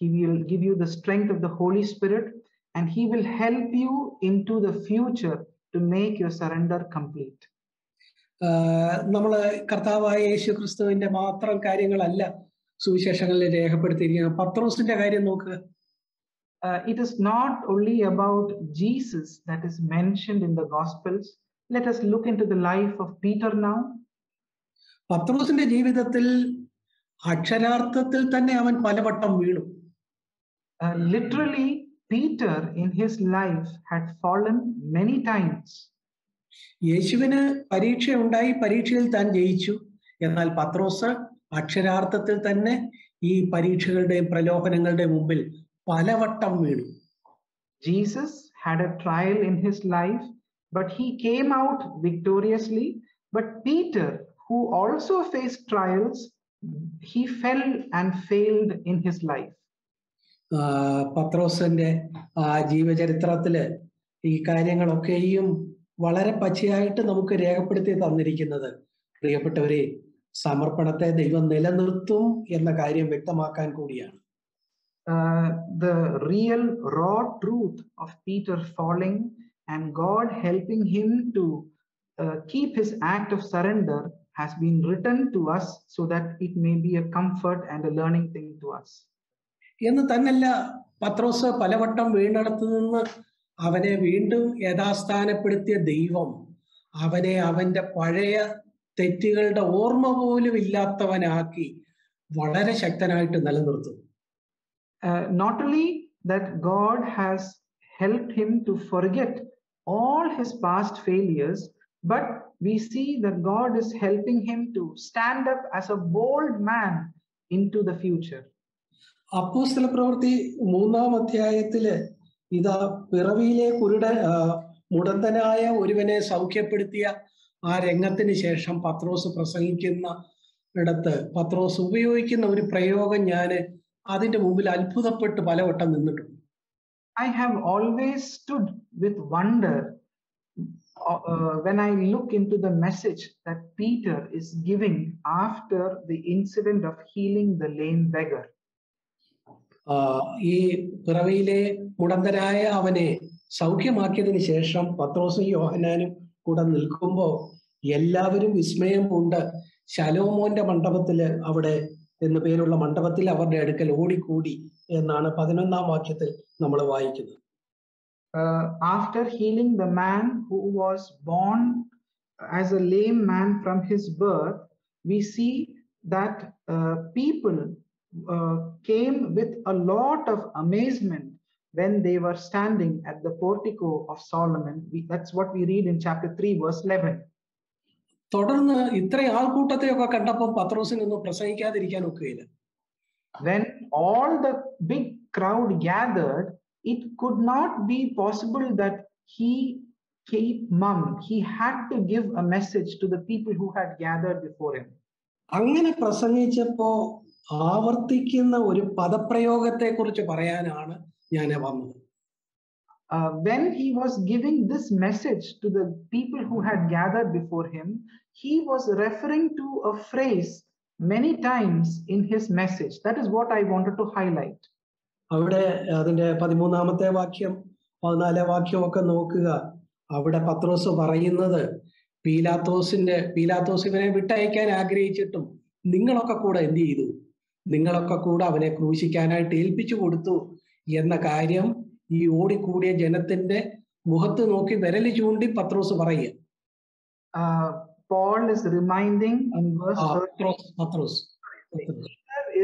He will give you the strength of the Holy Spirit, and He will help you into the future to make your surrender complete. നമ്മൾ കർത്താവായ യേശു ക്രിസ്തുവിന്റെ മാത്രം കാര്യങ്ങളല്ല സുവിശേഷങ്ങളിൽ രേഖപ്പെടുത്തിയിരിക്കുന്നത്. പത്രോസിന്റെ കാര്യം നോക്കുക. It is not only about Jesus that is mentioned in the Gospels. Let us look into the life of Peter now. പത്രോസിന്റെ ജീവിതത്തിൽ അക്ഷരാർത്ഥത്തിൽ തന്നെ അവൻ പലവട്ടം വീണു. Literally, Peter in his life had fallen many times. യേശുവിന് പരീക്ഷയുണ്ടായി, പരീക്ഷയിൽ താൻ ജയിച്ചു. എന്നാൽ പത്രോസ് അക്ഷരാർത്ഥത്തിൽ തന്നെ ഈ പരീക്ഷകളുടെയും പ്രലോഭനങ്ങളുടെയും മുമ്പിൽ പലവട്ടം വീണു. Jesus had a trial in his life, but he came out victoriously. But Peter, who also faced trials, he fell and failed in his life. പത്രോസിന്റെ ജീവചരിത്രത്തില് ഈ കാര്യങ്ങളൊക്കെയും വളരെ പച്ചയായിട്ട് നമുക്ക് രേഖപ്പെടുത്തി തന്നിരിക്കുന്നത്, പ്രിയപ്പെട്ടവരെ, സമർപ്പണത്തെ ദൈവം നിലനിർത്തും എന്ന കാര്യം വ്യക്തമാക്കാൻ കൂടിയാണ്. The real raw truth of Peter falling and God helping him to keep his act of surrender has been written to us so that it may be a comfort and a learning thing to us. എന്ന് തന്നല്ല, പത്രോസ് പലവട്ടം വീണ്ടെടുത്തു നിന്ന് അവനെ വീണ്ടും യഥാസ്ഥാനപ്പെടുത്തിയ ദൈവം അവനെ അവന്റെ പഴയ തെറ്റുകളുടെ ഓർമ്മ പോലും ഇല്ലാത്തവനാക്കി വളരെ ശക്തനായിട്ട് നിലനിർത്തും. Not only that God has helped him to forget all his past failures, but we see that God is helping him to stand up as a bold man into the future. അപ്പോസ്തല പ്രവൃത്തി 3-ാം അധ്യായത്തില് ഇതാ പിറവിയിലെ മുടന്തനായ ഒരുവനെ സൗഖ്യപ്പെടുത്തിയ ആ രംഗത്തിന് ശേഷം പത്രോസ് പ്രസംഗിക്കുന്ന ഇടത്ത് പത്രോസ് ഉപയോഗിക്കുന്ന ഒരു പ്രയോഗം ഞാന് അതിന്റെ മുമ്പിൽ അത്ഭുതപ്പെട്ട് പലവട്ടം നിന്നിട്ടുണ്ട്. I have always stood with wonder when I look into the message that Peter is giving after the incident of healing the lame beggar. ഈ പിറവിയിലെ മുടന്തനായ അവനെ സൗഖ്യമാക്കിയതിനു ശേഷം പത്രോസും യോഹന്നാനും കൂടെ നിൽക്കുമ്പോൾ എല്ലാവരും വിസ്മയം കൊണ്ട് ശലോമോന്റെ മണ്ഡപത്തില് അവിടെ എന്നു പേരുള്ള മണ്ഡപത്തിൽ അവരുടെ അടുക്കൽ ഓടിക്കൂടി എന്നാണ് 11-ാം വാക്യത്തിൽ നമ്മൾ വായിക്കുന്നത്. After healing the man who was born as a lame man from his birth, we see that people came with a lot of amazement when they were standing at the portico of Solomon. That's what we read in chapter 3 verse 11. തുടർന്ന് ഇത്രയും ആൾക്കൂട്ടത്തെയൊക്കെ കണ്ടപ്പോൾ പത്രോസിനൊന്നും പ്രസംഗിക്കാതിരിക്കാൻ ഒക്കുകയില്ല. When all the big crowd gathered, it could not be possible that he keep mum. He had to give a message to the people who had gathered before him. അങ്ങനെ പ്രസംഗിച്ചപ്പോ ആവർത്തിക്കുന്ന ഒരു പദപ്രയോഗത്തെ കുറിച്ച് പറയാനാണ് ഞാൻ വന്നത്. When he was giving this message to the people who had gathered before him, he was referring to a phrase many times in his message. That is what I wanted to highlight. അവിടെ അതിന്റെ 13-ാമത്തെ വാക്യം 14-ാം വാക്യമൊക്കെ നോക്കുക. അവിടെ പത്രോസ് പറയുന്നത് പീലാത്തോസ് ഇവനെ വിട്ടയക്കാൻ ആഗ്രഹിച്ചിട്ടും നിങ്ങളൊക്കെ കൂടെ എന്ത് ചെയ്തു? നിങ്ങളൊക്കെ കൂടെ അവനെ ക്രൂശിക്കാനായിട്ട് ഏൽപ്പിച്ചു കൊടുത്തു എന്ന കാര്യം ഈ ഓടിക്കൂടിയ ജനത്തിന്റെ മുഖത്ത് നോക്കി വിരല് ചൂണ്ടി പത്രോസ് പറയുക. Paul is reminding in verse Patros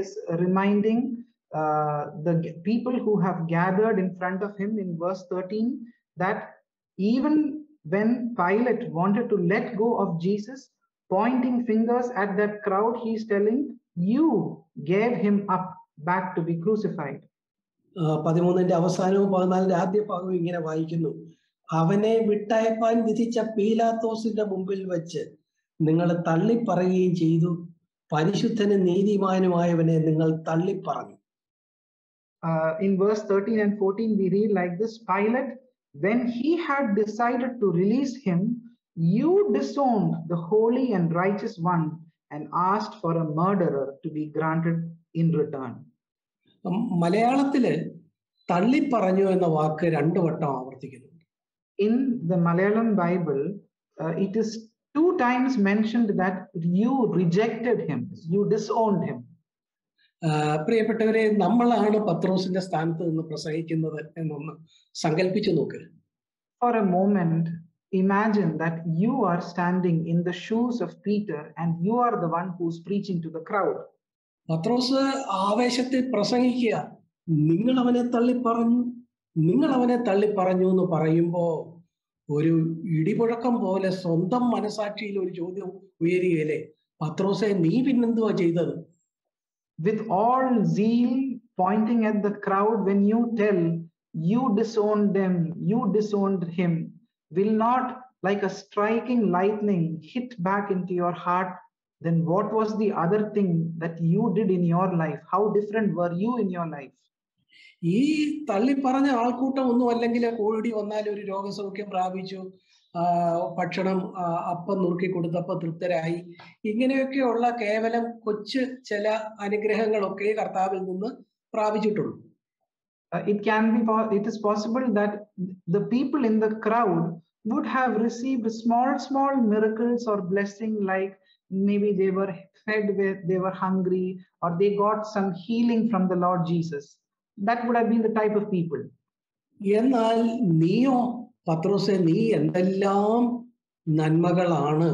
is reminding the people who have gathered in front of him in verse 13 that even when Pilate wanted to let go of Jesus, pointing fingers at that crowd, he is telling, you gave him up back to be crucified. 13-ന്റെ അവസാനവും 14-ന്റെ ആദ്യ ഭാഗവും ഇങ്ങനെ വായിക്കുന്നു. അവനെ വിട്ടയപ്പാൻ വിധിച്ച പീലാത്തോസിന്റെ മുമ്പിൽ വെച്ച് നിങ്ങൾ തള്ളിപ്പറയുകയും ചെയ്തു. പരിശുദ്ധനും നീതിമാനുമായവനെ നിങ്ങൾ തള്ളിപ്പറഞ്ഞു. In verse 13 and 14, we read like this: Pilate, when he had decided to release him, you disowned the holy and righteous one and asked for a murderer to be granted in return. മലയാളത്തില് തള്ളിപ്പറഞ്ഞു എന്ന വാക്ക് 2 വട്ടം ആവർത്തിക്കുന്നുണ്ട്. In the Malayalam Bible, it is 2 times mentioned that you rejected him, you disowned him. പ്രിയപ്പെട്ടവരെ, നമ്മളാണ് പത്രോസിന്റെ സ്ഥാനത്ത് നിന്ന് പ്രസംഗിക്കുന്നത് എന്നൊന്ന് സങ്കല്പിച്ചു നോക്ക്. For a moment, imagine that you are standing in the shoes of Peter and you are the one who's preaching to the crowd. പത്രോസ് ആവേശത്തിൽ പ്രസംഗിക്കുക, നിങ്ങൾ അവനെ തള്ളിപ്പറഞ്ഞു, നിങ്ങൾ അവനെ തള്ളിപ്പറഞ്ഞു എന്ന് പറയുമ്പോ ഒരു ഇടിമുഴക്കം പോലെ സ്വന്തം മനസാക്ഷിയിൽ ഒരു ചോദ്യം ഉയരുകയല്ലേ, പത്രോസെ നീ പിന്നെന്തുവാ ചെയ്തത്? With all zeal pointing at the crowd, when you tell you disowned them, you disowned him, will not like a striking lightning hit back into your heart, then what was the other thing that you did in your life? How different were you in your life? ഈ തള്ളിപ്പറഞ്ഞ ആൾക്കൂട്ടം ഒന്നും അല്ലെങ്കിൽ Covid വന്നാൽ ഒരു രോഗസൗഖ്യം പ്രാപിച്ചു, ഭക്ഷണം അപ്പം നുറുക്കി കൊടുത്തപ്പോൾ തൃപ്തരായി, ഇങ്ങനെയൊക്കെയുള്ള കേവലം കൊച്ചു ചില അനുഗ്രഹങ്ങളൊക്കെ കർത്താവിൽ നിന്ന് പ്രാപിച്ചിട്ടുള്ളൂ. It is possible that the people in the crowd would have received small miracles or blessing, like maybe they were fed with, they were hungry, or they got some healing from the Lord Jesus. That would have been the type of people. എന്നാൽ നീയോ പത്രോസെ, നീ എന്തെല്ലാം നന്മകളാണ്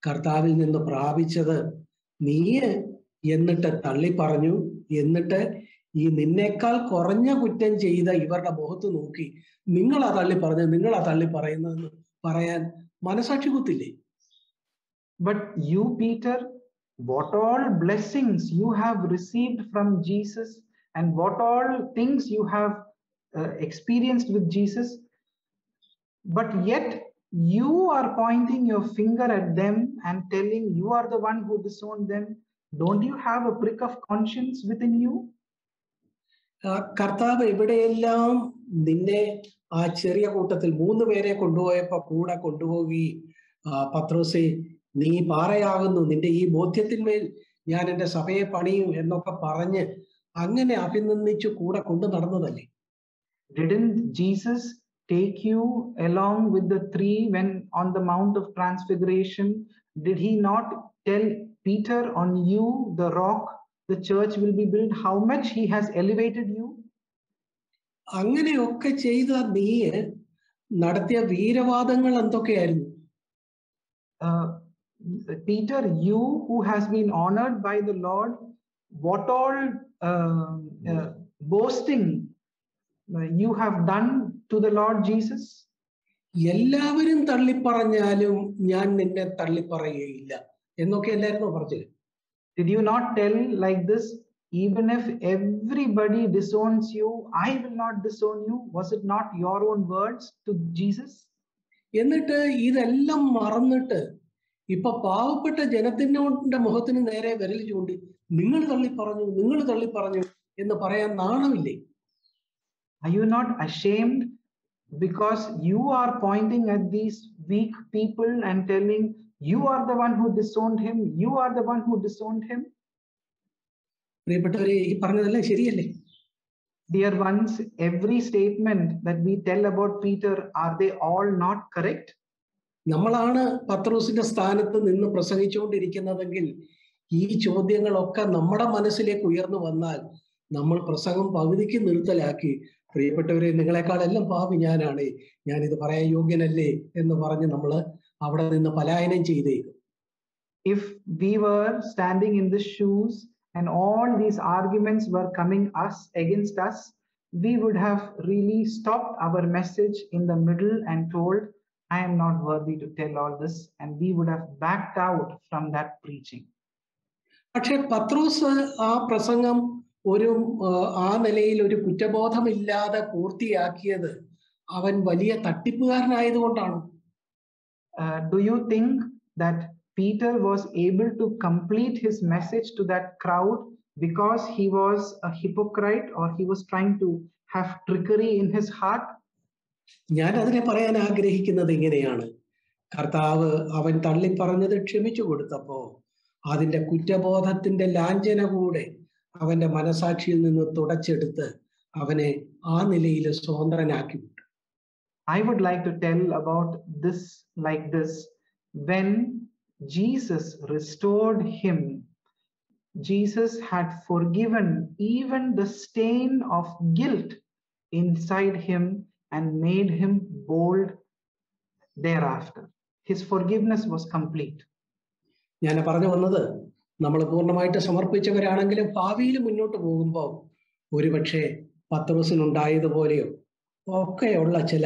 കർത്താവിൽ നിന്ന് പ്രാപിച്ചത്, നീ എന്നിട്ട് തള്ളിപ്പറഞ്ഞു, എന്നിട്ട് ഈ നിന്നേക്കാൾ കുറഞ്ഞ കുറ്റം ചെയ്ത ഇവരുടെ മുഖത്ത് നോക്കി നിങ്ങളാ തള്ളിപ്പറഞ്ഞു, നിങ്ങളാ തള്ളിപ്പറയുന്നതെന്ന് പറയാൻ മനസാക്ഷി കുത്തില്ലേ? But you, Peter, what all blessings you have received from Jesus and what all things you have experienced with Jesus, but yet you are pointing your finger at them and telling you are the one who disowned them. Don't you have a prick of conscience within you? കർത്താവ് എവിടെയെല്ലാം നിന്നെ ആ ചെറിയ കൂട്ടത്തിൽ 3 പേരെ കൊണ്ടുപോയപ്പോ കൂടെ കൊണ്ടുപോവുകയും പത്രോസേ നീ പാറയാകുന്നു, നിന്റെ ഈ ബോധ്യത്തിന്മേൽ ഞാൻ എൻ്റെ സഭയെ പണിയും എന്നൊക്കെ പറഞ്ഞ് അങ്ങനെ അഭിനന്ദിച്ചു കൂടെ കൊണ്ടു നടന്നതല്ലേ? Didn't Jesus take you along with the 3 when on the Mount of Transfiguration? Did he not tell Peter, on you the rock the church will be built? How much he has elevated you? അങ്ങനെയൊക്കെ ചെയ്ത നീ നടത്തിയ വീരവാദങ്ങൾ എന്തൊക്കെയായിരുന്നു? Peter, you who has been honored by the Lord, what all boasting you have done to the Lord Jesus? എല്ലാവരും തള്ളിപ്പറഞ്ഞാലും ഞാൻ നിന്നെ തള്ളിപ്പറയുകയില്ല എന്നൊക്കെ എല്ലാവരും പറഞ്ഞത്. Did you not tell like this, even if everybody disowns you, I will not disown you? Was it not your own words to Jesus? എന്നിട്ട് ഇതെല്ലാം മറന്നിട്ട് ഇപ്പൊ പാവപ്പെട്ട ജനത്തിന്റെ മുഖത്തിന് നേരെ വിരൽ ചൂണ്ടി നിങ്ങൾ തള്ളിപ്പറഞ്ഞു, നിങ്ങൾ തള്ളിപ്പറഞ്ഞു എന്ന് പറയാൻ നാണമില്ലേ? Are you not ashamed because you are pointing at these weak people and telling you are the one who disowned him, you are the one who disowned him? പ്രിയപ്പെട്ടവരെ, ഈ പറഞ്ഞതെല്ലാം ശരിയല്ലേ? Dear ones, every statement that we tell about Peter, are they all not correct? നമ്മളാണ് പത്രോസിന്റെ സ്ഥാനത്ത് നിന്ന് പ്രസംഗിച്ചുകൊണ്ടിരിക്കുന്നതെങ്കിൽ ഈ ചോദ്യങ്ങളൊക്കെ നമ്മുടെ മനസ്സിലേക്ക് ഉയർന്നു വന്നാൽ നമ്മൾ പ്രസംഗം പകുതിക്ക് നിർത്തലാക്കി, പ്രിയപ്പെട്ടവരെ നിങ്ങളെക്കാളെല്ലാം പാപി ഞാനാണ്, ഞാനിത് പറയാൻ യോഗ്യനല്ലേ എന്ന് പറഞ്ഞ് നമ്മൾ അവിടെ നിന്ന് പലായനം ചെയ്തേക്കും. If we were standing in the shoes and all these arguments were coming against us, we would have really stopped our message in the middle and told, I am not worthy to tell all this, and we would have backed out from that preaching. പക്ഷെ പത്രോസ് ആ പ്രസംഗം ആ നിലയിൽ ഒരു കുറ്റബോധമില്ലാതെ പൂർത്തിയാക്കിയത് അവൻ വലിയ തട്ടിപ്പുകാരനായതുകൊണ്ടാണ്. Do you think that Peter was able to complete his message to that crowd because he was a hypocrite or he was trying to have trickery in his heart? ഞാൻ അതിനെ പറയാൻ ആഗ്രഹിക്കുന്നത് ഇങ്ങനെയാണ്. കർത്താവ് അവൻ തള്ളി പറഞ്ഞത് ക്ഷമിച്ചു കൊടുത്തപ്പോ അതിന്റെ കുറ്റബോധത്തിന്റെ ലാഞ്ചന കൂടെ അവന്റെ മനസാക്ഷിയിൽ നിന്ന് തുടച്ചെടുത്ത് അവനെ ആ നിലയിൽ സ്വതന്ത്രനാക്കി വിട്ടു. I would like to tell about this like this. When Jesus restored him, Jesus had forgiven even the stain of guilt inside him and made him bold thereafter. His forgiveness was complete. ഞാൻ പറഞ്ഞു വന്നത്, നമ്മൾ പൂർണ്ണമായിട്ട് സമർപ്പിച്ചവരാണെങ്കിലും ഭാവിയിൽ മുന്നോട്ട് പോകുമ്പോൾ ഒരുപക്ഷെ പത്രോസിനുണ്ടായതുപോലെയോ ഒക്കെയുള്ള ചില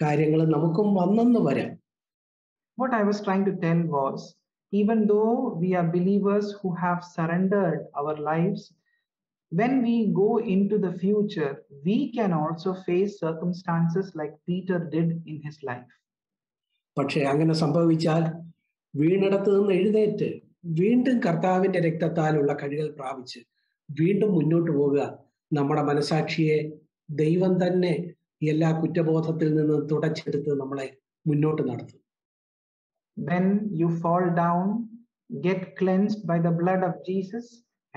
കാര്യങ്ങൾ നമുക്കും വന്നെന്ന് വരാം. What I was trying to tell was, even though we are believers who have surrendered our lives, when we go into the future, we can also face circumstances like Peter did in his life. പക്ഷെ അങ്ങനെ സംഭവിച്ചാൽ വീണിടത്ത് നിന്ന് എഴുന്നേറ്റ് വീണ്ടും കർത്താവിന്റെ രക്തത്താലുള്ള കഴുകൽ പ്രാപിച്ച് വീണ്ടും മുന്നോട്ട് പോകുക, നമ്മുടെ മനസാക്ഷിയെ ദൈവം തന്നെ എല്ലാ കുറ്റബോധത്തിൽ നിന്ന് തുടച്ചെടുത്ത് നമ്മളെ മുന്നോട്ട് നടത്തും. When you fall down, get cleansed by the blood of Jesus,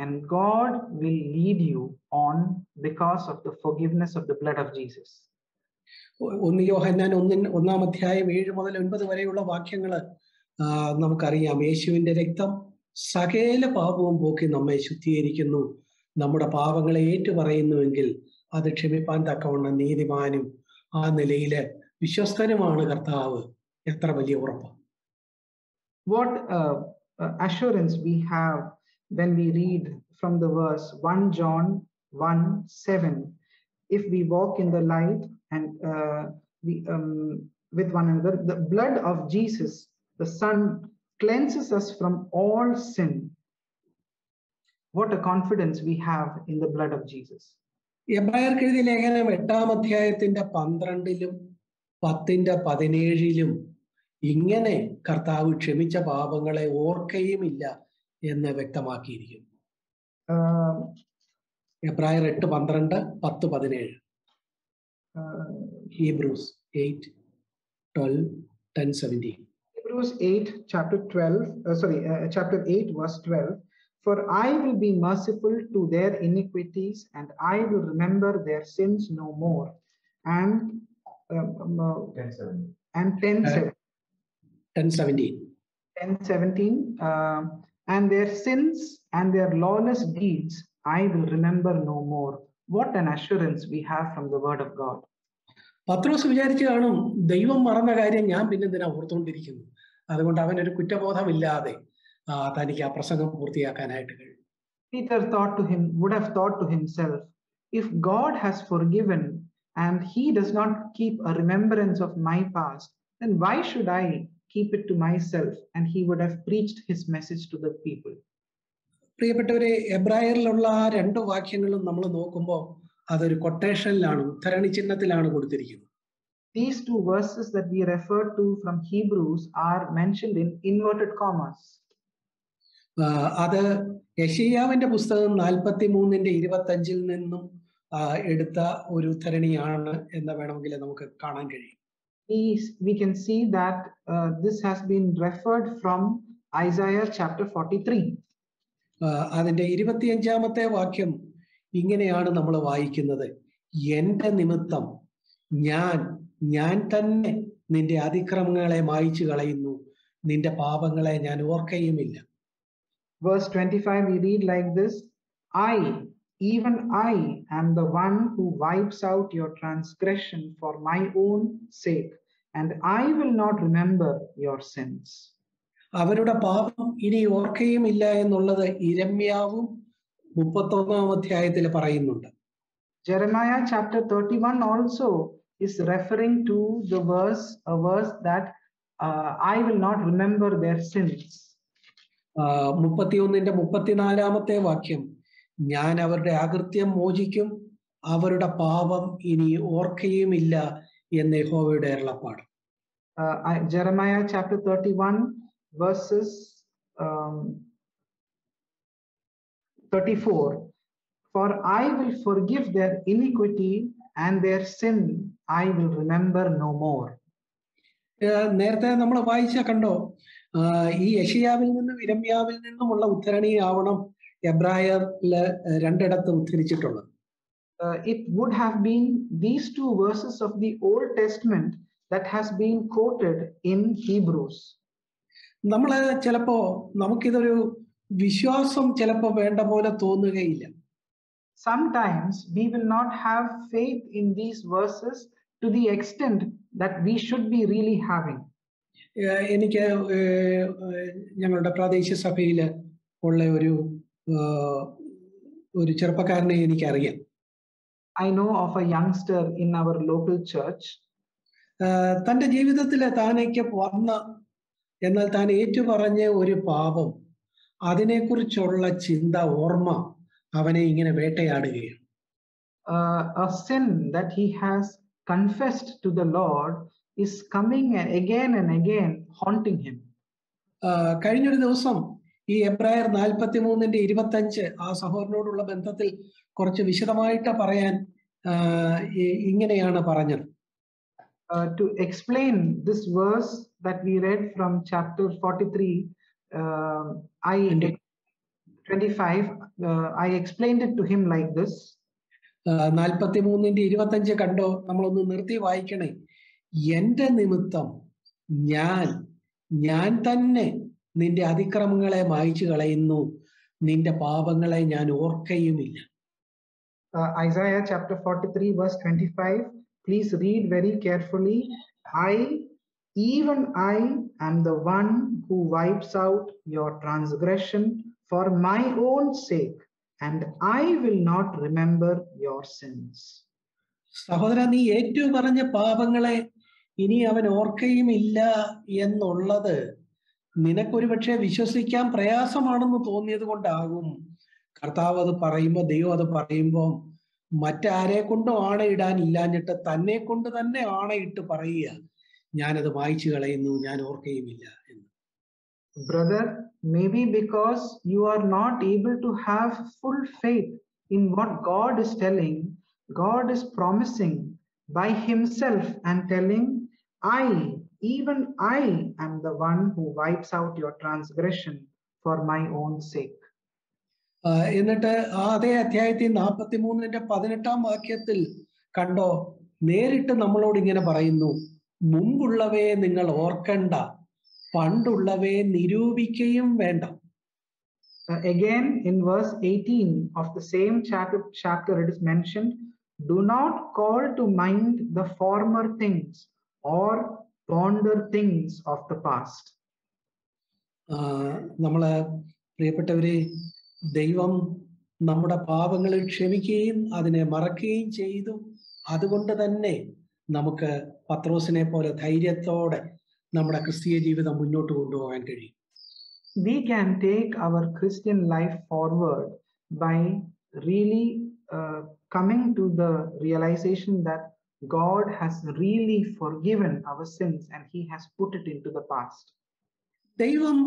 and God will lead you on because of the forgiveness of the blood of Jesus. 1 യോഹന്നാൻ 1-ാം അധ്യായം 7 മുതൽ 9 വരെയുള്ള വാക്യങ്ങൾ നമുക്കറിയാം. യേശുവിന്റെ രക്തം സകല പാപവും പോക്കി നമ്മെ ശുദ്ധീകരിക്കുന്നു. നമ്മുടെ പാപങ്ങളെ ഏറ്റുപറയുന്നുവെങ്കിൽ അത് ക്ഷമിപ്പാൻ തക്കവണ്ണം നീതിമാനും ആ നിലയില് വിശ്വസ്തനുമാണ് കർത്താവ്. എത്ര വലിയ ഉറപ്പ്! What assurance we have when we read from the verse 1 John 1:7. If we walk in the light and we with one another, the blood of Jesus, the Son, cleanses us from all sin. What a confidence we have in the blood of Jesus. എബ്രായർക്ക് എഴുതിയ ലേഖനം 8-ാം അധ്യായത്തിന്റെ 12-ലും 10-ന്റെ 17-ലും ഇങ്ങനെ കർത്താവ് ക്ഷമിച്ച പാപങ്ങളെ ഓർക്കുകയുമില്ല എന്ന് വ്യക്തമാക്കിയിരിക്കുന്നു. എബ്രായർ 8:12, 10:17. Hebrews 8:12, 10:17. Hebrews 8, chapter 8, verse 12. For I will be merciful to their iniquities, and I will remember their sins no more. And 10:17. And their sins and their lawless deeds I will remember no more. What an assurance we have from the word of God. പത്രോസ് വിചാരിച്ചു കാണും, ദൈവം മറന്ന കാര്യം ഞാൻ പിന്നെ എന്തിനാ ഓർത്തുകൊണ്ടിരിക്കുന്നു. അതുകൊണ്ട് അവനൊരു കുറ്റബോധമില്ലാതെ തനിക്ക് ആ പ്രസംഗം പൂർത്തിയാക്കാനായിട്ട് കഴിയും. Peter would have thought to himself, if God has forgiven and he does not keep a remembrance of my past, then why should I keep it to myself? And he would have preached his message to the people. പ്രിയപ്പെട്ടവരെ, എബ്രായറിലുള്ള ആ 2 വാക്യങ്ങളും നമ്മൾ നോക്കുമ്പോൾ അതൊരു കൊട്ടേഷനിലാണ്, ഉദ്ധരണി ചിഹ്നത്തിലാണ് കൊടുത്തിരിക്കുന്നത്. These 2 verses that we referred to from Hebrews are mentioned in inverted commas. അത് യെശയ്യാവിന്റെ പുസ്തകം 43:25 നിന്നും എടുത്ത ഒരു ഉദ്ധരണിയാണ് എന്ന് വേണമെങ്കിൽ നമുക്ക് കാണാൻ കഴിയും. We can see that this has been referred from Isaiah chapter 43. അതിന്റെ 25-ാമത്തെ വാക്യം ഇങ്ങനെയാണ് നമ്മൾ വായിക്കുന്നത്: എന്റെ നിമിത്തം ഞാൻ തന്നെ നിന്റെ അതിക്രമങ്ങളെ മായിച്ചു കളയുന്നു, നിന്റെ പാപങ്ങളെ ഞാൻ ഓർക്കുകയുമില്ല. Verse 25 we read like this: even I am the one who wipes out your transgression for my own sake, and I will not remember your sins. അവരുടെ പാപം ഇനി ഓർക്കുകയുമില്ല എന്നുള്ളത് ഇരമ്യാവും 31-ാം അധ്യായത്തിൽ പറയുന്നുണ്ട്. Jeremiah chapter 31 also is referring to a verse that I will not remember their sins. 31-ന്റെ 34-ാമത്തെ വാക്യം: ഞാൻ അവരുടെ അകൃത്യം മോചിക്കും, അവരുടെ പാപം ഇനി ഓർക്കുകയുമില്ല എന്ന് യഹോവയുടെ അരുളപ്പാട്. Jeremiah chapter 31 verses 34. For I will forgive their iniquity and their sin I will remember no more. നേരത്തെ നമ്മൾ വായിച്ച കണ്ടോ, ഈ യെശയ്യാവിൽ നിന്നും യിരെമ്യാവിൽ നിന്നുമുള്ള ഉദ്ധരണിയാവണം എബ്രായരില് രണ്ടിടത്ത് ഉദ്ധരിച്ചിട്ടുള്ളത്. It would have been these two verses of the Old Testament that has been quoted in Hebrews. നമ്മള് ചിലപ്പോ നമുക്കിതൊരു വിശ്വാസം ചിലപ്പോ വേണ്ട പോലെ തോന്നുകയില്ല. Sometimes we will not have faith in these verses to the extent that we should be really having. എനിക്ക് ഞങ്ങളുടെ പ്രാദേശിക സഭയില് ഉള്ള ഒരു ചെറുപ്പക്കാരനെ എനിക്കറിയാം. I know of a youngster in our local church. തന്റെ ജീവിതത്തിൽ താനേക്ക് വന്ന എന്നാൽ താൻ ഏറ്റുപറഞ്ഞ ഒരു പാപം, അതിനെക്കുറിച്ചുള്ള ചിന്ത, ഓർമ്മ അവനെ ഇങ്ങനെ വേട്ടയാടുകയാണ്. A sin that he has confessed to the Lord is coming again and again haunting him. കഴിഞ്ഞൊരു ദിവസം ഈ എബ്രായർ 43:25 ആ സഹോദരനോടുള്ള ബന്ധത്തിൽ കുറച്ച് വിശദമായിട്ട് പറയാൻ ഇങ്ങനെയാണ് പറഞ്ഞത്. To explain this verse that we read from chapter 43, I 25, I explained it to him like this. 43:25 കണ്ടോ, നമ്മളൊന്ന് നിർത്തി വായിക്കണേ. എന്റെ നിമിത്തം ഞാൻ തന്നെ നിന്റെ അതിക്രമങ്ങളെ മായ്ച്ചു കളയുന്നു, നിന്റെ പാപങ്ങളെ ഞാൻ ഓർക്കയുമില്ല. Isaiah chapter 43 verse 25. Please read very carefully. Even I am the one who wipes out your transgression for my own sake, and I will not remember your sins. സഹോദര, നീ ഏറ്റവും പറഞ്ഞ പാപങ്ങളെ ഇനി അവൻ ഓർക്കയുമില്ല എന്നുള്ളത് നിനക്കൊരു പക്ഷേ വിശ്വസിക്കാൻ പ്രയാസമാണെന്ന് തോന്നിയത് കൊണ്ടാകും. കർത്താവ് അത് പറയുമ്പോൾ, ദൈവം അത് പറയുമ്പോൾ മറ്റാരെ കൊണ്ടും ആണയിടാൻ ഇല്ലാഞ്ഞിട്ട് തന്നെ കൊണ്ട് തന്നെ ആണയിട്ട് പറയുക, ഞാനത് മായ്ച്ചു കളയുന്നു, ഞാൻ ഓർക്കയുമില്ല എന്ന്. Brother, maybe because you are not able to have full faith in what God is telling, God is promising by himself and telling, even I am the one who wipes out your transgression for my own sake. എന്നിട്ട് അതേ അധ്യായത്തിൽ 43:18 കണ്ടോ, നേരിട്ട് നമ്മളോട് ഇങ്ങനെ പറയുന്നു, മുമ്പുള്ളവയെ നിങ്ങൾ ഓർക്കണ്ട, പണ്ടുള്ളവയെ നിരൂപിക്കുകയും വേണ്ട. Again in verse 18 of the same chapter it is mentioned, do not call to mind the former things or ponder things of the past. നമ്മളെ പ്രിയപ്പെട്ടവരെ, ദൈവം നമ്മുടെ പാപങ്ങളെ ക്ഷമിക്കുകയും അതിനെ മറക്കുകയും ചെയ്തു. അതുകൊണ്ട് തന്നെ നമുക്ക് പത്രോസിനെ പോലെ ധൈര്യത്തോടെ നമ്മുടെ ക്രിസ്തീയ ജീവിതം മുന്നോട്ട് കൊണ്ടുപോകാൻ കഴിയും. We can take our Christian life forward by really coming to the realization that God has really forgiven our sins and he has put it into the past. ദൈവം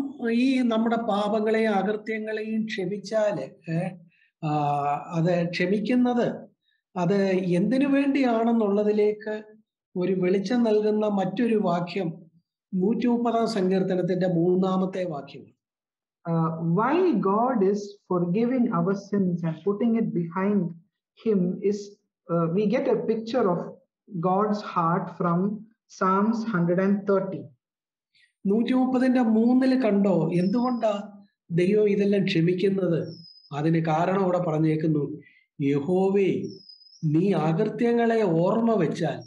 ഈ നമ്മുടെ പാപങ്ങളെയും അകൃത്യങ്ങളെയും ക്ഷമിച്ചാല് അത് ക്ഷമിക്കുന്നത് അത് എന്തിനു വേണ്ടിയാണെന്നുള്ളതിലേക്ക് ഒരു വെളിച്ചം നൽകുന്ന മറ്റൊരു വാക്യം 130 സങ്കീർത്തനത്തിന്റെ 3-ാമത്തെ വാക്യമാണ്. Why God is forgiving our sins and putting it behind him is we get a picture of God's heart from Psalms 130. 130:3 കണ്ടോ, എന്തുകൊണ്ടാ ദൈവം ഇതെല്ലാം ക്ഷമിക്കുന്നത്? അതിന് കാരണം അവിടെ പറഞ്ഞേക്കുന്നു, യഹോവേ നീ അകൃത്യങ്ങളെ ഓർമ്മ വെച്ചാൽ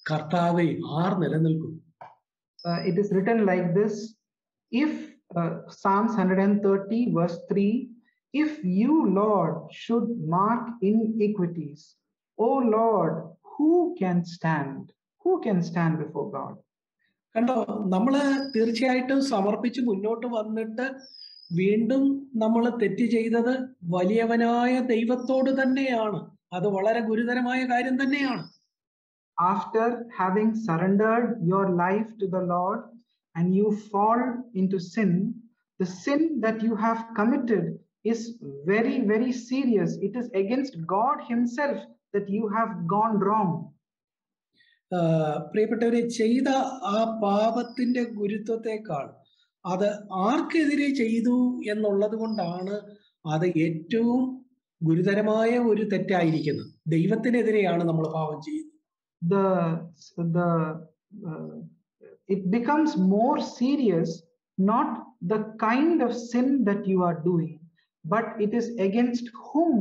കർത്താവേ ആർ നിലനിൽക്കും. It is written like this, if Psalms 130 verse 3, if you Lord should mark iniquities, O Lord, who can stand before God? കണ്ടോ, നമ്മള് തീർച്ചയായിട്ടും സമർപ്പിച്ച് മുന്നോട്ട് വന്നിട്ട് വീണ്ടും നമ്മൾ തെറ്റ് ചെയ്തത് വലിയവനായ ദൈവത്തോട് തന്നെയാണ്. അത് വളരെ ഗുരുതരമായ കാര്യം തന്നെയാണ്. After having surrendered your life to the Lord, and you fall into sin, the sin that you have committed is very, very serious. It is against God Himself that you have gone wrong. പ്രിയപ്പെട്ടവരെ, ചെയ്ത ആ പാപത്തിന്റെ ഗുരുത്വത്തെക്കാൾ അത് ആർക്കെതിരെ ചെയ്തു എന്നുള്ളത് കൊണ്ടാണ് അത് ഏറ്റവും ഗുരുതരമായ ഒരു തെറ്റായിരിക്കുന്നത്. ദൈവത്തിനെതിരെയാണ് നമ്മൾ പാപം ചെയ്യുന്നത്. It becomes more serious, not the kind of sin that you are doing, but it is against whom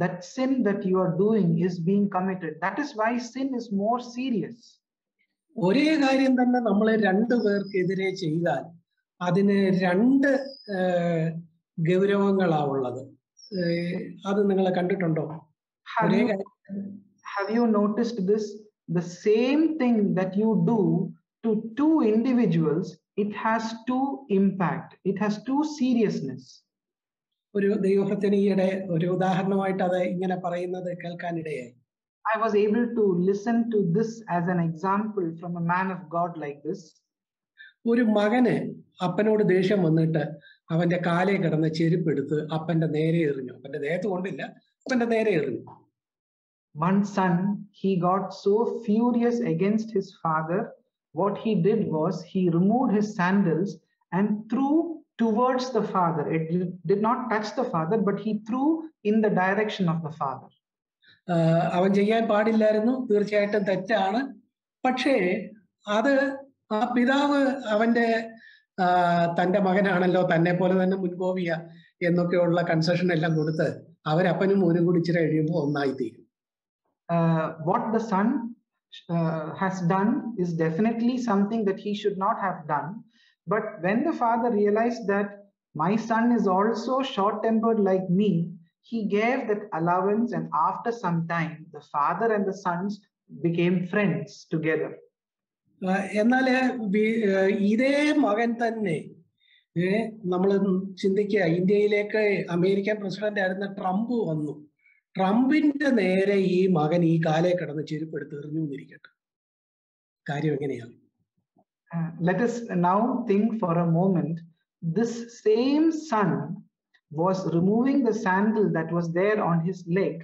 that sin that you are doing is being committed. That is why sin is more serious. ഒരേ കാര്യം തന്നെ നമ്മൾ രണ്ടു പേർക്കെതിരെ ചെയ്താൽ അതിന് രണ്ട് ഗൗരവങ്ങളാവുള്ളത്. അത് നിങ്ങൾ കണ്ടിട്ടുണ്ടോ? Have you noticed this? The same thing that you do to two individuals, it has two impact. It has two seriousness. ഒരു ദൈവഭക്തൻ ഈയിടെ ഒരു ഉദാഹരണമായിട്ട് അത് ഇങ്ങനെ പറയുന്നത് കേൾക്കാനിടയായി. I was able to listen to this as an example from a man of God like this. ഒരു മകന് അപ്പനോട് ദേഷ്യം വന്നിട്ട് അവന്റെ കാലേ കിടന്ന ചെരുപ്പെടുത്ത് അപ്പന്റെ നേരെ എറിഞ്ഞു. അപ്പന്റെ ദേഹത്ത് കൊണ്ടില്ല, അപ്പന്റെ നേരെ എറിഞ്ഞു. One son, he got so furious against his father. What he did was he removed his sandals and threw towards the father. It did not touch the father, but he threw in the direction of the father. അവൻ ചെയ്യാൻ പാടില്ലായിരുന്നു, തീർച്ചയായിട്ടും തെറ്റാണ്. പക്ഷേ അത് ആ പിതാവ് അവന്റെ തന്റെ മകനാണല്ലോ, തന്നെ പോലെ തന്നെ മുൻകോപിയ എന്നൊക്കെയുള്ള കൺസെഷൻ എല്ലാം കൊടുത്ത് അവരപ്പനും മോനും കൂടി ഇച്ചിരി കഴിയുമ്പോൾ ഒന്നായി തീരും. What the son has done is definitely something that he should not have done. But when the father realized that my son is also short-tempered like me, he gave that allowance, and after some time, the father and the sons became friends together. എന്നാൽ ഇതേ മകൻ തന്നെ നമ്മൾ ചിന്തിക്കുക, ഇന്ത്യയിലേക്ക് American president ആയിരുന്ന Trump വന്നു. ട്രംപിന്റെ നേരെ ഈ മകൻ ഈ കാലേ കിടന്ന് ചെരുപ്പെടുത്ത് എറിഞ്ഞു എന്നിരിക്കട്ടെ. കാര്യം എങ്ങനെയാണ്? Let us now think for a moment. This same son was removing the sandal that was there on his leg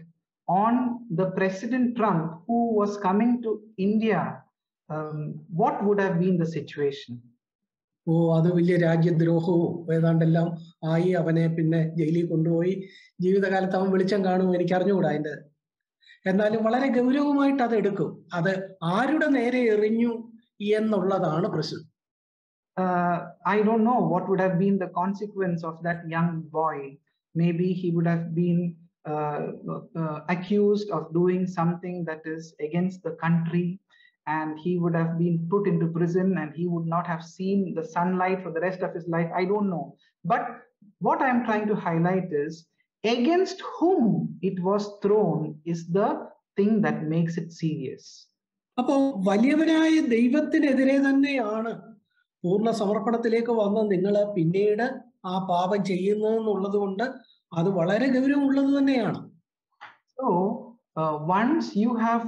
on the President Trump who was coming to India. What would have been the situation? അത് വലിയ രാജ്യദ്രോഹവും ഏതാണ്ടെല്ലാം ആയി. അവനെ പിന്നെ ജയിലിൽ കൊണ്ടുപോയി ജീവിതകാലത്ത് അവൻ വെളിച്ചം കാണും, എനിക്ക് അറിഞ്ഞുകൂടാ അതിന്റെ. എന്നാലും വളരെ ഗൗരവമായിട്ട് അത് എടുക്കും. അത് ആരുടെ നേരെ എറിഞ്ഞു എന്നുള്ളതാണ് പ്രശ്നം. I don't know what would have been the consequence of that young boy. Maybe he would have been accused of doing something that is against the country, and he would have been put into prison, and he would not have seen the sunlight for the rest of his life. I don't know. But what I'm trying to highlight is against whom it was thrown is the thing that makes it serious. അപ്പോ വലിയവനായ ദൈവത്തിനെതിരെ തന്നെയാണ് പൂർണ്ണ സമർപ്പണത്തിലേക്ക് വന്ന് നിങ്ങൾ പിന്നീട് ആ പാപം ചെയ്യുന്നതെന്നുള്ളത് കൊണ്ട് അത് വളരെ ഗൗരവമുള്ളത് തന്നെയാണ്. So once you have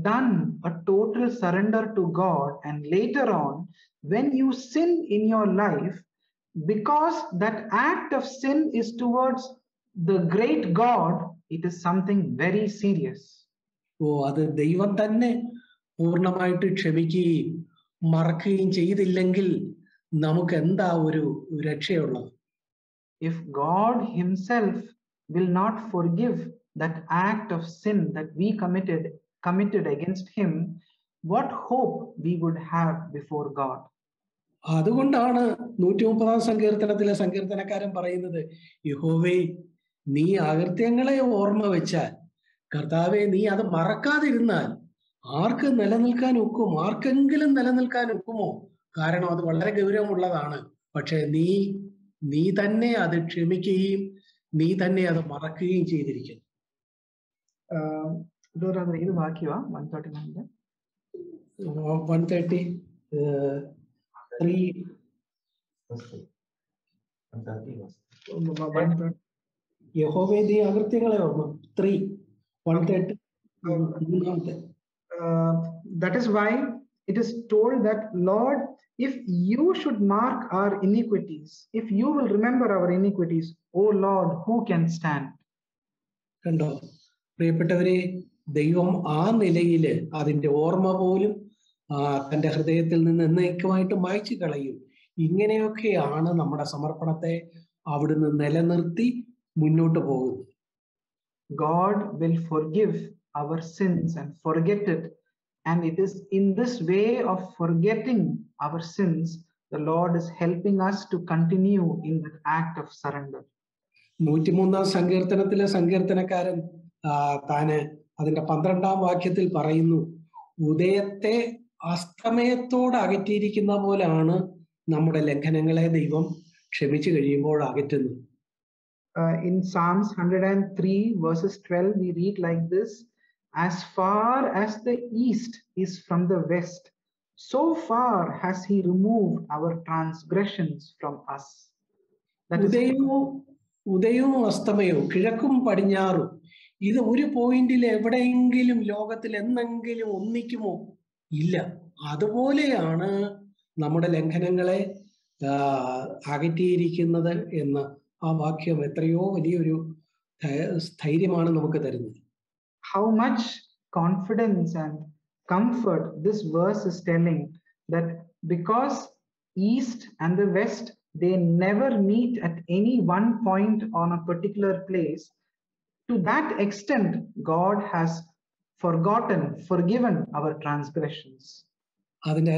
done a total surrender to God, and later on when you sin in your life, because that act of sin is towards the great God, it is something very serious. അത് ദൈവം തന്നെ പൂർണ്ണമായിട്ട് ക്ഷമിക്കുകയും മറക്കുകയും ചെയ്തില്ലെങ്കിൽ നമുക്ക് എന്താ ഒരു രക്ഷയുള്ളത്? If God Himself will not forgive that act of sin that we committed against Him, what hope we would have before God? അതുകൊണ്ടാണ് 130-ാം സങ്കീർത്തനത്തിലെ സങ്കീർത്തനക്കാരൻ പറയുന്നത്, യഹോവേ നീ അകൃത്യങ്ങളെ ഓർമ്മ വെച്ചാൽ, കർത്താവെ നീ അത് മറക്കാതിരുന്നാൽ ആർക്ക് നിലനിൽക്കാൻ ഒക്കും? ആർക്കെങ്കിലും നിലനിൽക്കാൻ ഒക്കുമോ? കാരണം അത് വളരെ ഗൗരവമുള്ളതാണ്. പക്ഷെ നീ തന്നെ അത് ക്ഷമിക്കുകയും നീ തന്നെ അത് മറക്കുകയും ചെയ്തിരിക്കുന്നു. ഇത് ബാക്കിയാ 139 യഹോവേ നീ അകൃത്യങ്ങളെ ഓർമ്മ 3 130. That is why it is told that, Lord, if you should mark our iniquities, if you will remember our iniquities, O Lord, who can stand? കണ്ടോ പ്രിയപ്പെട്ടവരെ, ദൈവം ആ നിലയിൽ അതിന്റെ ഓർമ്മ പോലും തന്റെ ഹൃദയത്തിൽ നിന്ന് എന്നേക്കുമായിട്ട് മായ്ച്ചു കളയും. ഇങ്ങനെയൊക്കെയാണ് നമ്മുടെ സമർപ്പണത്തെ അവിടുന്ന് നിലനിർത്തി മുന്നോട്ട് പോകുന്നത്. God will forgive our sins and forget it. And it is in this way of forgetting our sins, the Lord is helping us to continue in the act of surrender. 103-ാം സങ്കീർത്തനത്തിലെ സങ്കീർത്തനക്കാരൻ താന് അതിന്റെ 12-ാം വാക്യത്തിൽ പറയുന്നു, ഉദയത്തെ അസ്തമയത്തോട് അകറ്റിയിരിക്കുന്ന പോലാണ് നമ്മുടെ ലംഘനങ്ങളെ ദൈവം ക്ഷമിച്ചു കഴിയുമ്പോൾ അകറ്റുന്നത്. In Psalms 103 verses 12 we read like this, as far as the east is from the west, so far has he removed our transgressions from us. ഉദയവും അസ്തമയവും കിഴക്കും പടിഞ്ഞാറും ഇത് ഒരു പോയിന്റിൽ എവിടെയെങ്കിലും ലോകത്തിൽ എന്തെങ്കിലും ഒന്നിക്കുമോ? ഇല്ല. അതുപോലെയാണ് നമ്മുടെ ലംഘനങ്ങളെ അകറ്റിയിരിക്കുന്നത് എന്ന് ആ വാക്യം എത്രയോ വലിയൊരു സ്ഥൈര്യമാണ് നമുക്ക് തരുന്നത്. How much confidence and comfort this verse is telling, that because east and the west, they never meet at any one point on a particular place. To that extent, God has forgiven our transgressions. അതിന്റെ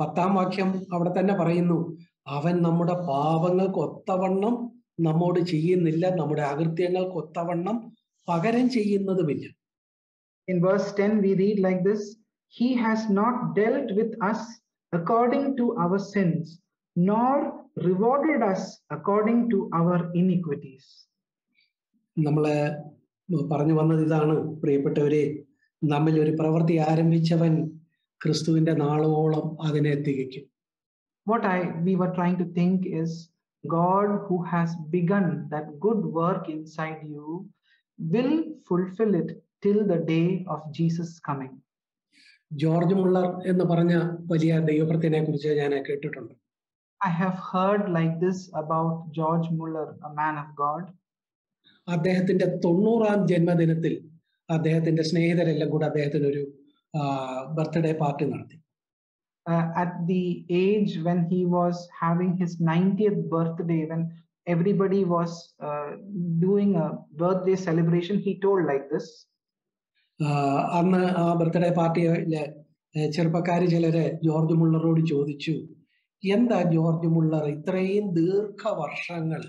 10-ാം വാക്യം അവിടെ തന്നെ പറയുന്നു, അവൻ നമ്മുടെ പാപങ്ങൾക്ക് ഒത്തവണ്ണം നമ്മോട് ചെയ്യുന്നില്ല, നമ്മുടെ അകൃത്യങ്ങൾക്ക് ഒത്തവണ്ണം പകരം ചെയ്യുന്നതുമില്ല. In verse 10 we read like this, he has not dealt with us according to our sins, nor rewarded us according to our iniquities. നമ്മള് പറഞ്ഞു വന്നത് ഇതാണ് പ്രിയപ്പെട്ടവരെ, നമ്മിൽ ഒരു പ്രവൃത്തി ആരംഭിച്ചവൻ ക്രിസ്തുവിന്റെ നാളോളം അതിനെ തികയ്ക്കും. What we were trying to think is, God who has begun that good work inside you will fulfill it till the day of Jesus coming. George Muller എന്ന് പറഞ്ഞ വലിയ ദൈവഭക്തനെ കുറിച്ച് ഞാൻ കേട്ടിട്ടുണ്ട്. I have heard like this about George Muller, a man of God. അദ്ദേഹത്തിന്റെ 90-ാം ജന്മദിനത്തിൽ അദ്ദേഹത്തിന്റെ സ്നേഹിതരെല്ലാം കൂടെ അദ്ദേഹത്തിന് ഒരു ബർത്ത്ഡേ പാർട്ടി നടത്തി. At the age when he was having his 90th birthday, when everybody was doing a birthday celebration, he told like this. അന്ന് ആ birthday പാർട്ടിയിലെ ചെറുപ്പക്കാര് ചിലര് ജോർജ് മുള്ളറോട് ചോദിച്ചു, എന്താ ജോർജ് മുള്ളർ ഇത്രയും ദീർഘവർഷങ്ങൾ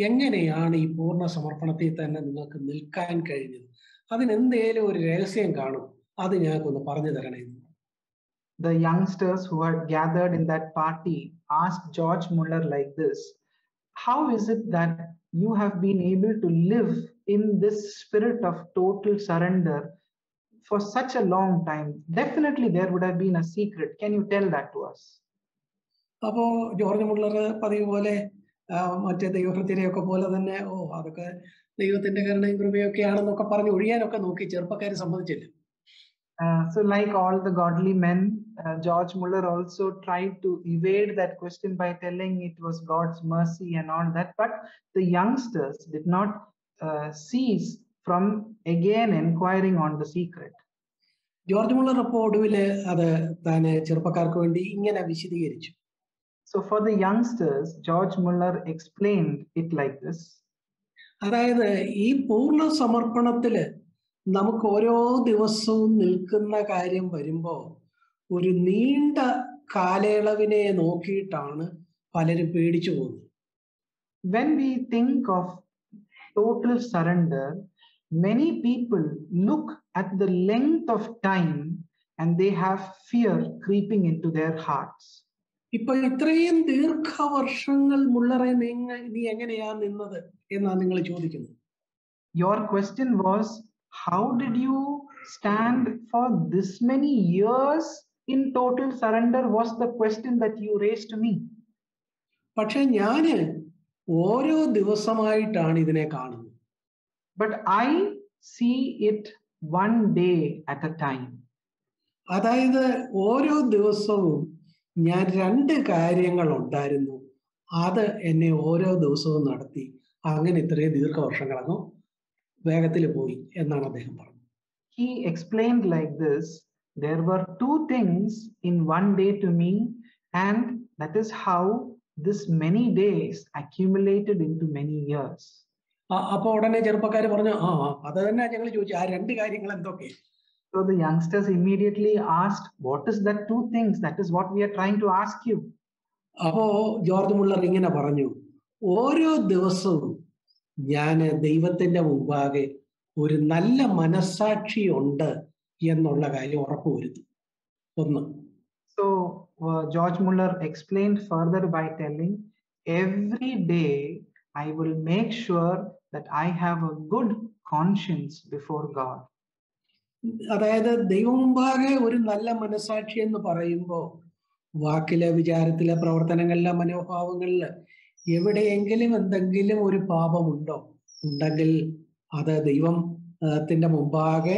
എങ്ങനെയാണ് ഈ പൂർണ്ണ സമർപ്പണത്തിൽ തന്നെ നിങ്ങൾക്ക് നിൽക്കാൻ കഴിഞ്ഞത്? അതിനെന്തേലും ഒരു രഹസ്യം കാണും, അത് ഞങ്ങൾക്കൊന്ന് പറഞ്ഞു തരണേ. The youngsters who had gathered in that party asked George Muller like this, how is it that you have been able to live in this spirit of total surrender for such a long time? Definitely there would have been a secret. Can you tell that to us? അപ്പോ George Muller പതിവ് പോലെ മറ്റേ ദൈവഭക്തരെയൊക്കെ പോലെ തന്നെ അതൊക്കെ ദൈവത്തിന്റെ കരുണയും കൃപയൊക്കെയാണെന്നൊക്കെ പറഞ്ഞ് ഒഴിയാനൊക്കെ നോക്കി, ചെറുപ്പക്കാരെ സമ്മതിച്ചില്ല. So like all the godly men, George Muller also tried to evade that question by telling it was God's mercy and all that. But the youngsters did not cease from again inquiring on the secret. George Muller അപ്പോൾ ഒടുവില് അത് തന്നെ ചെറുപ്പക്കാർക്ക് വേണ്ടി ഇങ്ങനെ വിശദീകരിച്ചു. So for the youngsters, George Muller explained it like this. അതായത് ഈ പൂർണ്ണ സമർപ്പണത്തില് നമുക്ക് ഓരോ ദിവസവും നിൽക്കുന്ന കാര്യം വരുമ്പോ ഒരു നീണ്ട കാലയളവിനെ നോക്കിയിട്ടാണ് പലരും പേടിച്ചു പോകുന്നത്. When we think of total surrender, many people look at the length of time and they have fear creeping into their hearts. ഇപ്പൊ ഇത്രയും ദീർഘവർഷങ്ങൾ മുള്ളറെ നീ എങ്ങനെയാ നിന്നത് എന്നാണ് നിങ്ങൾ ചോദിക്കുന്നത്. Your question was, how did you stand for this many years in total surrender, was the question that you raised to me. പക്ഷെ ഞാന് ഓരോ ദിവസമായിട്ടാണ് ഇതിനെ കാണുന്നത്. But I see it one day at a time. അതായത് ഓരോ ദിവസവും ഞാൻ 2 കാര്യങ്ങൾ ഉണ്ടായിരുന്നു. അത് എന്നെ ഓരോ ദിവസവും നടത്തി. അങ്ങനെ ഇത്രയും ദീർഘവർഷങ്ങളങ്ങ് വേഗത്തിൽ പോയി എന്നാണ് അദ്ദേഹം പറഞ്ഞത്. He explained like this: there were 2 things in one day to me, and that is how this many days accumulated into many years. അപ്പൊ ഉടനെ ചെറുപ്പക്കാർ പറഞ്ഞു, അത് തന്നെ ഞങ്ങൾ ചോദിച്ചു, ആ 2 കാര്യങ്ങൾ എന്തൊക്കെ? So the youngsters immediately asked, what is that 2 things? That is what we are trying to ask you. അപ്പോ ജോർജ് മുള്ളർ ഇങ്ങനെ പറഞ്ഞു, ഓരോ ദിവസവും ഞാൻ ദൈവത്തിന്റെ മുമ്പാകെ ഒരു നല്ല മനസ്സാക്ഷി ഉണ്ട് എന്നുള്ള കാര്യം ഉറപ്പുവരുത്തും. ഒന്ന്. So George Muller explained further by telling, every day I will make sure that I have a good conscience before God. അതായത് ദൈവം മുമ്പാകെ ഒരു നല്ല മനസ്സാക്ഷി എന്ന് പറയുമ്പോൾ വാക്കിലെ, വിചാരത്തിലെ, പ്രവർത്തനങ്ങളിലെ, മനോഭാവങ്ങളില് എവിടെയെങ്കിലും എന്തെങ്കിലും ഒരു പാപമുണ്ടോ ഉണ്ടെങ്കിൽ അത് ദൈവത്തിന്റെ മുമ്പാകെ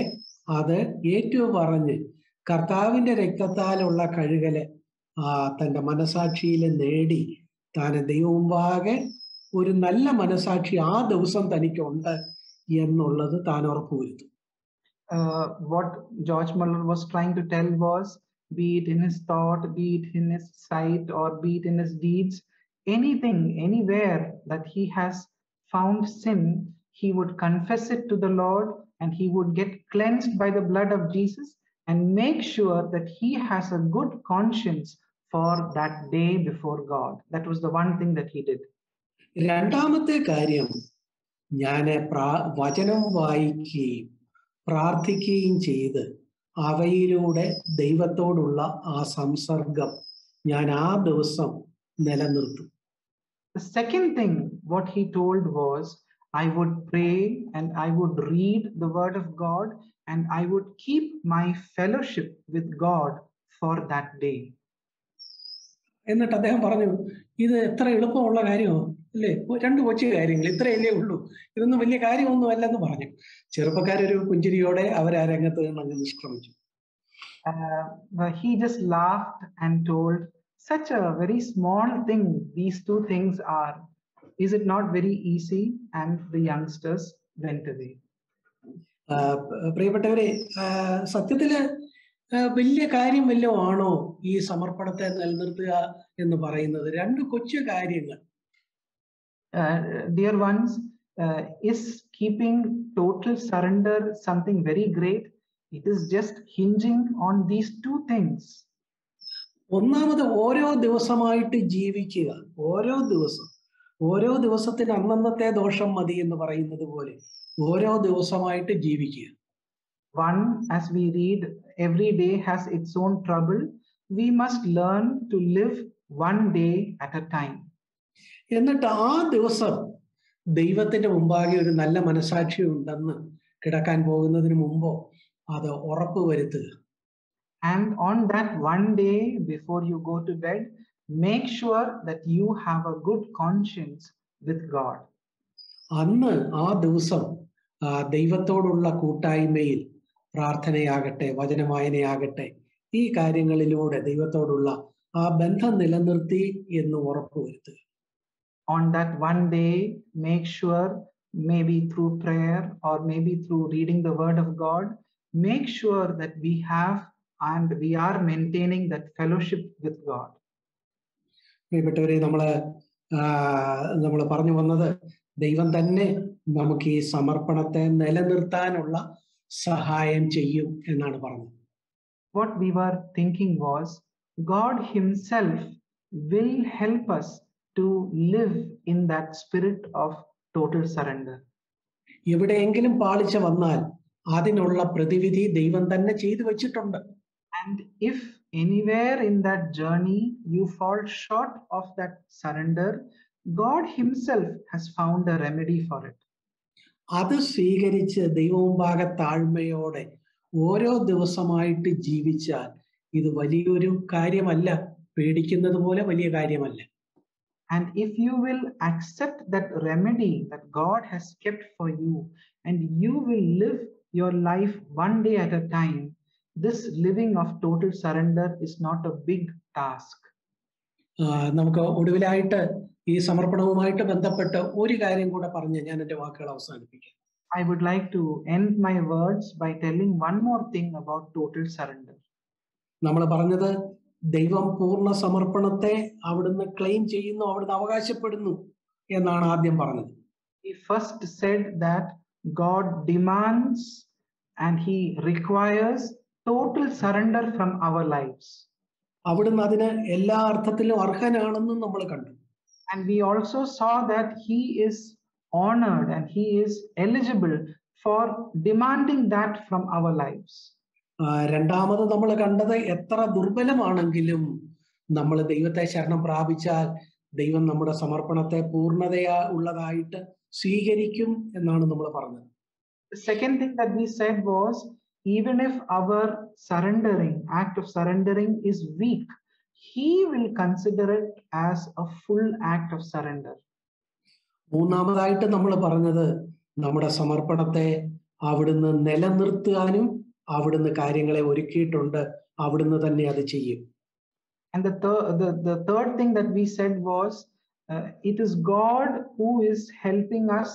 അത് ഏറ്റുപറഞ്ഞ് കർത്താവിന്റെ രക്തത്താലുള്ള കഴുകല് തന്റെ മനസാക്ഷിയിൽ നേടി താൻ ദൈവം മുമ്പാകെ ഒരു നല്ല മനസാക്ഷി ആ ദിവസം തനിക്കുണ്ട് എന്നുള്ളത് താൻ ഉറപ്പുവരുത്തും. What George Muller was trying to tell was, be it in his thought, be it in his sight, or be it in his deeds, anything, anywhere that he has found sin, he would confess it to the Lord, and he would get cleansed by the blood of Jesus and make sure that he has a good conscience for that day before God. That was the one thing that he did. രണ്ടാമത്തെ കാര്യം, ഞാൻ വചനം വായിക്കുകയും പ്രാർത്ഥിക്കുകയും ചെയ്ത് അവയിലൂടെ ദൈവത്തോടുള്ള ആ സംസർഗം ഞാൻ ആ ദിവസം നിലനിർത്തും. The second thing what he told was, I would pray and I would read the word of God and I would keep my fellowship with God for that day. എന്നിട്ട് അദ്ദേഹം പറഞ്ഞു, ഇത് എത്ര എളുപ്പമുള്ള കാര്യമോ അല്ലേ, 2 കൊച്ചു കാര്യങ്ങൾ, ഇത്രയല്ലേ ഉള്ളൂ, ഇതൊന്നും വലിയ കാര്യമൊന്നും അല്ലെന്ന് പറഞ്ഞു. ചെറുപ്പക്കാരൊരു പുഞ്ചിരിയോടെ അവർ ആ രംഗത്ത് നിന്ന് നിഷ്ക്രമിച്ചു. He just laughed and told, such a very small thing these 2 things are. Is it not very easy? And the youngsters went away. പ്രിയപ്പെട്ടവരെ, സത്യത്തില് വലിയ കാര്യം വല്ലതും ആണോ ഈ സമർപ്പണത്തെ നിലനിർത്തുക എന്ന് പറയുന്നത്? 2 കൊച്ചു കാര്യങ്ങൾ. Dear ones, is keeping total surrender something very great? It is just hinging on these 2 things. ഒന്നാമത്, ഓരോ ദിവസമായിട്ട് ജീവിക്കുക. ഓരോ ദിവസത്തിന് അന്നന്നത്തെ ദോഷം മതി എന്ന് പറയുന്നത് പോലെ ഓരോ ദിവസമായിട്ട് ജീവിക്കുക. One, as we read, every day has its own trouble. We must learn to live one day at a time. എന്നിട്ട് ആ ദിവസം ദൈവത്തിന്റെ മുമ്പാകെ ഒരു നല്ല മനസാക്ഷി ഉണ്ടെന്ന് കിടക്കാൻ പോകുന്നതിന് മുമ്പോ അത് ഉറപ്പുവരുത്തുക. And on that one day before you go to bed, make sure that you have a good conscience with God. അന്ന് ആ ദിവസം ദൈവത്തോടുള്ള കൂട്ടായ്മയിൽ പ്രാർത്ഥനയാകട്ടെ, വചനവായനയാകട്ടെ, ഈ കാര്യങ്ങളിലൂടെ ദൈവത്തോടുള്ള ആ ബന്ധം നിലനിർത്തി എന്ന് ഉറപ്പുവരുത്തുക. On that one day, make sure, maybe through prayer or maybe through reading the word of God, make sure that we have and we are maintaining that fellowship with God. പ്രിയപ്പെട്ടവരെ, നമ്മൾ പറഞ്ഞു വന്നത് ദൈവം തന്നെ നമുക്ക് ഈ സമർപ്പണത്തെ നിലനിർത്താനുള്ള സഹായം ചെയ്യും എന്നാണ് പറഞ്ഞത്. What we were thinking was, God himself will help us to live in that spirit of total surrender. എവിടെയെങ്കിലും പാളിച്ച വന്നാൽ അതിനുള്ള പ്രതിവിധി ദൈവം തന്നെ ചെയ്തു വെച്ചിട്ടുണ്ട്. And if anywhere in that journey you fall short of that surrender, God himself has found a remedy for it. അത് സ്വീകരിച്ച് ദൈവമുമ്പാകെ താഴ്മയോടെ ഓരോ ദിവസമായിട്ട് ജീവിച്ചാൽ ഇത് വലിയൊരു കാര്യമല്ല, പേടിക്കുന്നത് പോലെ വലിയ കാര്യമല്ല. And if you will accept that remedy that God has kept for you, and you will live your life one day at a time, this living of total surrender is not a big task. നമുക്ക് ഒടുവിലായിട്ട് ഈ സമർപ്പണവുമായിട്ട് ബന്ധപ്പെട്ട് ഒരു കാര്യം കൂടെ പറഞ്ഞ് ഞാൻ എൻ്റെ വാക്കുകൾ അവസാനിപ്പിക്കാം. I would like to end my words by telling one more thing about total surrender. നമ്മൾ പറഞ്ഞത് ദൈവം പൂർണ്ണ സമർപ്പണത്തെ അവിടുന്ന് ക്ലെയിം ചെയ്യുന്നു, അവിടുന്ന് അവകാശപ്പെടുന്നു എന്നാണ് ആദ്യം പറഞ്ഞത്. We first said that God demands and he requires total surrender from our lives. അവിടുന്ന് അതിന് എല്ലാ അർത്ഥത്തിലും അർഹനാണെന്നും നമ്മൾ കണ്ടു. And we also saw that he is honored and he is eligible for demanding that from our lives. രണ്ടാമത് നമ്മൾ കണ്ടത് എത്ര ദുർബലമാണെങ്കിലും നമ്മൾ ദൈവത്തെ ശരണം പ്രാപിച്ചാൽ ദൈവം നമ്മുടെ സമർപ്പണത്തെ പൂർണ്ണതയാ ഉള്ളതായിട്ട് സ്വീകരിക്കും എന്നാണ് നമ്മൾ പറഞ്ഞത്. The second thing that we said was, even if our act of surrendering is weak, he will consider it as a full act of surrender. മൂന്നാമതായിട്ട് നമ്മൾ പറഞ്ഞത് നമ്മുടെ സമർപ്പണത്തെ അവിടുന്ന് നിലനിർത്താനും അവിടുന്ന് കാര്യങ്ങളെ ഒരുക്കിയിട്ടുണ്ട്, അവിടുന്ന് തന്നെ അത് ചെയ്യും. And the third thing that we said was, it is God who is helping us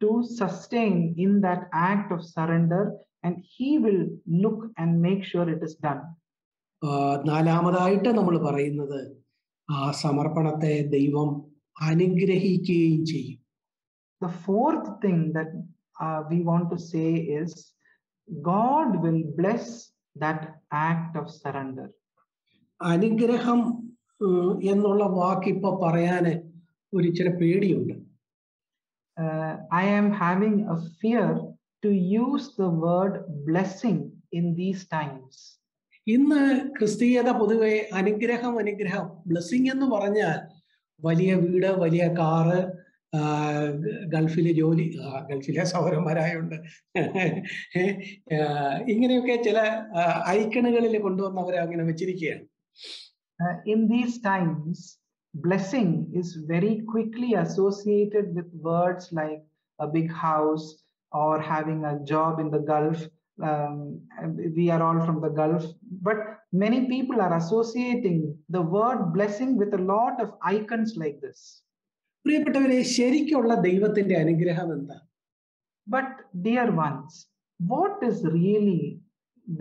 to sustain in that act of surrender, and he will look and make sure it is done. നാലാമതായിട്ട് നമ്മൾ പറയുന്നത് ആ സമർപ്പണത്തെ ദൈവം അനുഗ്രഹിക്കുകയും ചെയ്യും. The fourth thing that we want to say is, God will bless that act of surrender. അനുഗ്രഹം എന്നുള്ള വാക്ക് ഇപ്പൊ പറയാന് ഒരു ഇച്ചിരി പേടിയുണ്ട്. I am having a fear to use the word blessing in these times. ഇന്ന് ക്രിസ്തീയത പൊതുവെ അനുഗ്രഹം ബ്ലെസ്സിങ് എന്ന് പറഞ്ഞാൽ വലിയ വീട്, വലിയ കാറ്, ഗൾഫിലെ ജോലി, ഗൾഫിലെ സഹോദരന്മാരായുണ്ട്, ഇങ്ങനെയൊക്കെ ചില ഐക്കണുകളിൽ കൊണ്ടുവന്നവരെ അങ്ങനെ വെച്ചിരിക്കുകയാണ്. In these times, blessing is very quickly associated with words like a big house or having a job in the Gulf. We are all from the Gulf, but many people are associating the word blessing with a lot of icons like this. പ്രിയപ്പെട്ടവരെ, ശരിക്കുള്ള ദൈവത്തിന്റെ അനുഗ്രഹം എന്താ? But dear ones, what is really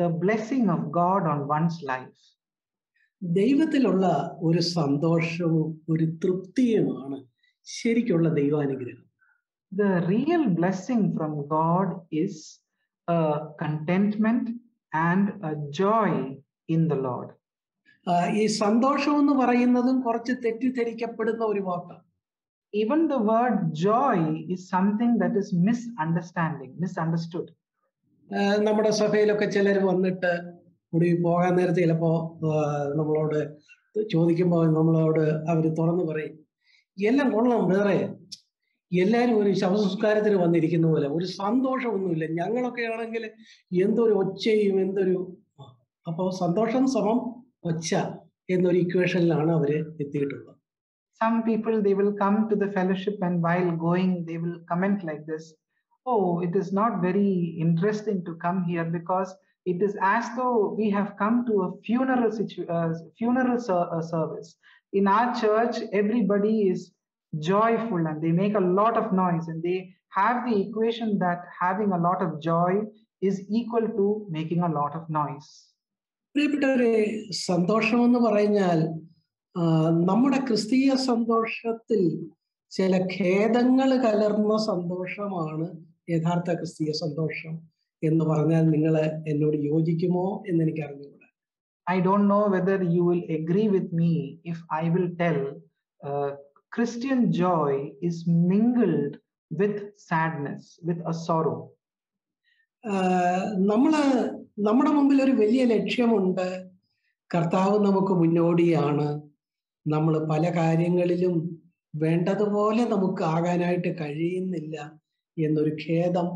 the blessing of God on one's life? ദൈവത്തിലുള്ള ഒരു സന്തോഷവും ഒരു തൃപ്തിയുമാണ് ശരിക്കുള്ള ദൈവാനുഗ്രഹം. The real blessing from God is a contentment and a joy in the Lord. ഈ സന്തോഷം എന്ന് പറയുന്നതും കുറച്ച് തെറ്റിദ്ധരിക്കപ്പെടുന്ന ഒരു വാക്കാണ്. Even the word joy is something that is misunderstood. നമ്മുടെ സഭയിലൊക്കെ ചിലർ വന്നിട്ട് കൂടി പോകാൻ നേരത്തെ ചിലപ്പോ നമ്മളോട് ചോദിക്കുമ്പോൾ നമ്മളോട് അവര് തുറന്നു പറയും, എല്ലാം കൊള്ളാം, വേറെ എല്ലാരും ഒരു ശവസംസ്കാരത്തിന് വന്നിരിക്കുന്ന പോലെ ഒരു സന്തോഷമൊന്നുമില്ല, ഞങ്ങളൊക്കെ ആണെങ്കിൽ എന്തൊരു ഒച്ചയും എന്തൊരു. അപ്പോ സന്തോഷം സമം ഒച്ച എന്നൊരു ഇക്വേഷനിലാണ് അവര് എത്തിയിട്ടുള്ളത്. Some people, they will come to the fellowship and while going they will comment like this, oh, it is not very interesting to come here because it is as though we have come to a funeral service. In our church, everybody is joyful and they make a lot of noise, and they have the equation that having a lot of joy is equal to making a lot of noise. പ്രിയപ്പെട്ടവരെ, സന്തോഷം എന്ന് പറഞ്ഞാൽ നമ്മുടെ ക്രിസ്തീയ സന്തോഷത്തിൽ ചില ഖേദങ്ങൾ കലർന്ന സന്തോഷമാണ് യഥാർത്ഥ ക്രിസ്തീയ സന്തോഷം എന്ന് പറഞ്ഞാൽ നിങ്ങൾ എന്നോട് യോജിക്കുമോ എന്ന് എനിക്ക് അറിഞ്ഞുകൂടാ. I don't know whether you will agree with me if I will tell Christian joy is mingled with sadness, with a sorrow. നമ്മുടെ മുമ്പിൽ ഒരു വലിയ ലക്ഷ്യമുണ്ട്. കർത്താവ് നമുക്ക് മുന്നോടിയാണ്. നമ്മൾ പല കാര്യങ്ങളിലും വേണ്ടതുപോലെ നമുക്ക് ആകാനായിട്ട് കഴിയുന്നില്ല എന്നൊരു ഖേദം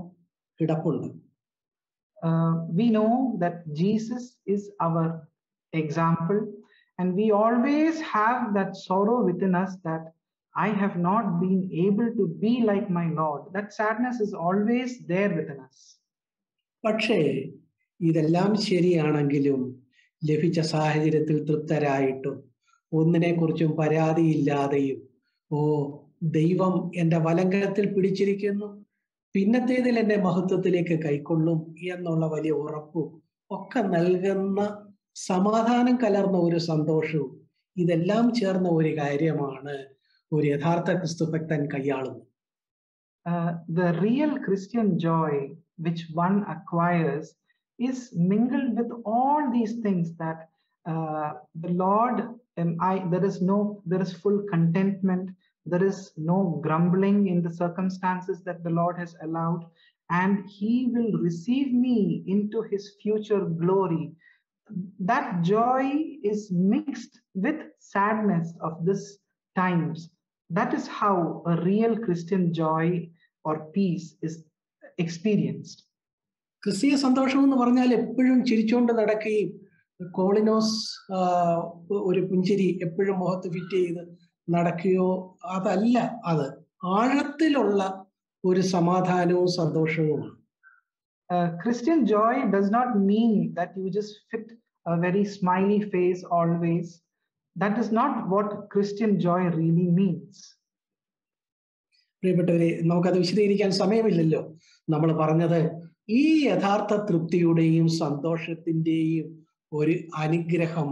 കിടപ്പുണ്ട്. We know that Jesus is our example, and we always have that sorrow within us that I have not been able to be like my Lord. That sadness is always there within us. പക്ഷേ ഇതെല്ലാം ശരിയാണെങ്കിലും ലഭിച്ച സാഹചര്യത്തിൽ തൃപ്തരായിട്ടും ഒന്നിനെക്കുറിച്ചും പരാതിയില്ലാതെയും ദൈവം എൻ്റെ വലങ്കരത്തിൽ പിടിച്ചിരിക്കുന്നു, പിന്നത്തേതിൽ എന്നെ മഹത്വത്തിലേക്ക് കൈക്കൊള്ളും എന്നുള്ള വലിയ ഉറപ്പും ഒക്കെ നൽകുന്ന സമാധാനം കലർന്ന ഒരു സന്തോഷവും ഇതെല്ലാം ചേർന്ന ഒരു കാര്യമാണ് ഒരു യഥാർത്ഥ ക്രിസ്തുഭക്തൻ കൈയാളുന്നത്. The real Christian joy which one acquires is mingled with all these things that the Lord, there is full contentment, there is no grumbling in the circumstances that the Lord has allowed, and He will receive me into His future glory. That joy is mixed with sadness of this times. That is how a real Christian joy or peace is experienced. ക്രിസ്തീയ സന്തോഷം എന്ന് പറഞ്ഞാൽ എപ്പോഴും ചിരിച്ചുകൊണ്ട് നടക്കുകയും Colinos ഒരു പുഞ്ചിരി എപ്പോഴും മുഖത്ത് ഫിറ്റ് ചെയ്ത് നടക്കുകയോ അതല്ല. അത് ആഴത്തിലുള്ള ഒരു സമാധാനവും സന്തോഷവുമാണ്. Christian joy does not mean that you just fit a very smiley face always. That is not what Christian joy really means. പ്രിയപ്പെട്ടവരെ, നമുക്കത് വിശദീകരിക്കാൻ സമയമില്ലല്ലോ. നമ്മൾ പറഞ്ഞത് ഈ യഥാർത്ഥ തൃപ്തിയുടെയും സന്തോഷത്തിന്റെയും ഒരു അനുഗ്രഹം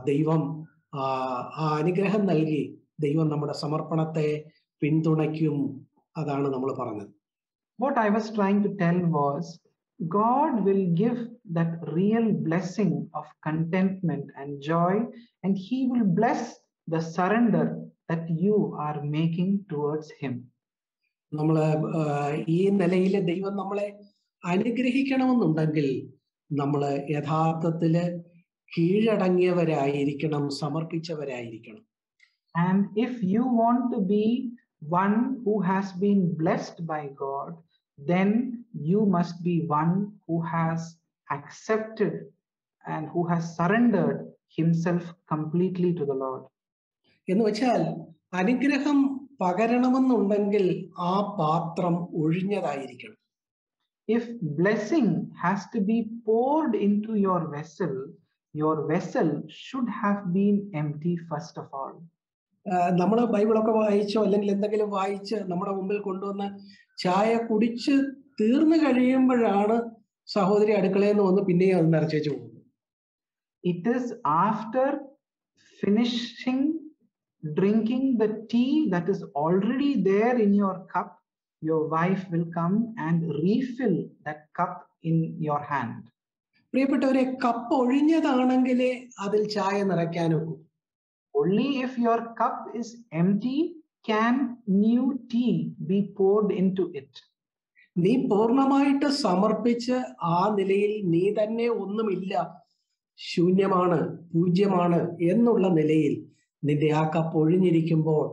ദൈവം ആ അനുഗ്രഹം നൽകി ദൈവം നമ്മുടെ സമർപ്പണത്തെ പിന്തുണയ്ക്കും. അതാണ് നമ്മൾ പറഞ്ഞത്. What I was trying to tell was, God will give that real blessing of contentment and joy, and He will bless the surrender that you are making towards Him. നമ്മൾ ഈ നിലയിൽ ദൈവം നമ്മളെ അനുഗ്രഹിക്കണമെന്നുണ്ടെങ്കിൽ നമ്മൾ യഥാർത്ഥത്തില് കീഴടങ്ങിയവരായിരിക്കണം, സമർപ്പിച്ചവരായിരിക്കണം. And if you want to be one who has been blessed by God, then you must be one who has accepted and who has surrendered himself completely to the Lord. എന്ന് വെച്ചാൽ അനുഗ്രഹം പകരണമെന്നുണ്ടെങ്കിൽ ആ പാത്രം ഒഴിഞ്ഞതായിരിക്കണം. If blessing has to be poured into your vessel should have been empty first of all. നമ്മൾ ബൈബിളൊക്കെ വായിച്ചോ അല്ലെങ്കിൽ എന്തെങ്കിലും വായിച്ച് നമ്മുടെ മുമ്പിൽ കൊണ്ടുവന്ന് ചായ കുടിച്ച് തീർന്നു കഴിയുമ്പോഴാണ് സഹോദരി അടുക്കളയിൽ നിന്ന് വന്ന് പിന്നെയും അത് നിറച്ചു പോകുന്നത്. It is after finishing drinking the tea that is already there in your cup, your wife will come and refill that cup in your hand. പ്രിയപ്പെട്ടവരെ, കപ്പ് ഒഴിഞ്ഞതാണെങ്കിലേ അതിൽ ചായ നിറയ്ക്കാനൊക്കൂ. Only if your cup is empty can new tea be poured into it. നീ പൂർണ്ണമായിട്ട് സമർപ്പിച്ച് ആ നിലയിൽ നീ തന്നെ ഒന്നുമില്ല, ശൂന്യമാണ്, പൂജ്യമാണ് എന്നുള്ള നിലയിൽ നിന്റെ ആ കപ്പ് ഒഴിഞ്ഞിരിക്കുമ്പോൾ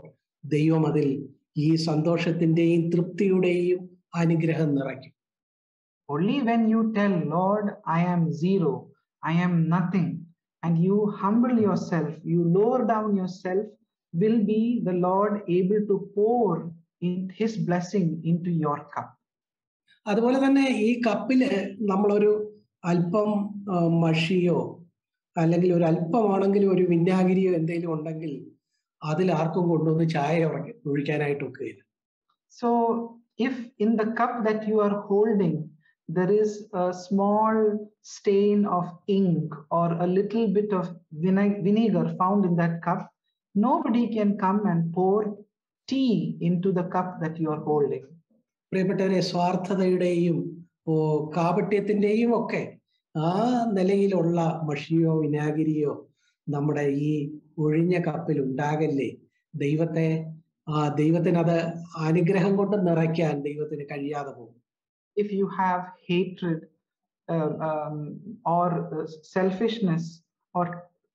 ദൈവം അതിൽ ഈ സന്തോഷത്തിന്റെയും തൃപ്തിയുടെയും അനുഗ്രഹം നിറയ്ക്കും. Only when you tell Lord, I am zero, I am nothing, and you humble yourself, you lower down yourself, will be the Lord able to pour in His blessing into your cup. അതുപോലെ തന്നെ ഈ കപ്പില് നമ്മളൊരു അല്പം മഷിയോ അല്ലെങ്കിൽ ഒരു അല്പമാണെങ്കിലും ഒരു വിനാഗിരിയോ എന്തെങ്കിലും ഉണ്ടെങ്കിൽ അതിൽ ആർക്കും കൊണ്ടുവന്ന് ചായ ഒഴിക്കാനായിട്ടൊക്കെ ഇല്ല. So if in the cup that you are holding there is a small stain of ink or a little bit of vinegar found in that cup, nobody can come and pour tea into the cup that you are holding. പ്രിയപ്പെട്ടവരെ, സ്വാർത്ഥതയുടെയും കാപട്യത്തിന്റെയും ഒക്കെ ആ നിലയിലുള്ള മഷിയോ വിനാഗിരിയോ നമ്മുടെ ഈ ഒഴിഞ്ഞ കപ്പിൽ ഉണ്ടാകല്ലേ. ദൈവത്തിന് അത് അനുഗ്രഹം കൊണ്ട് നിറയ്ക്കാൻ ദൈവത്തിന് കഴിയാതെ പോകും. If you have hatred or selfishness or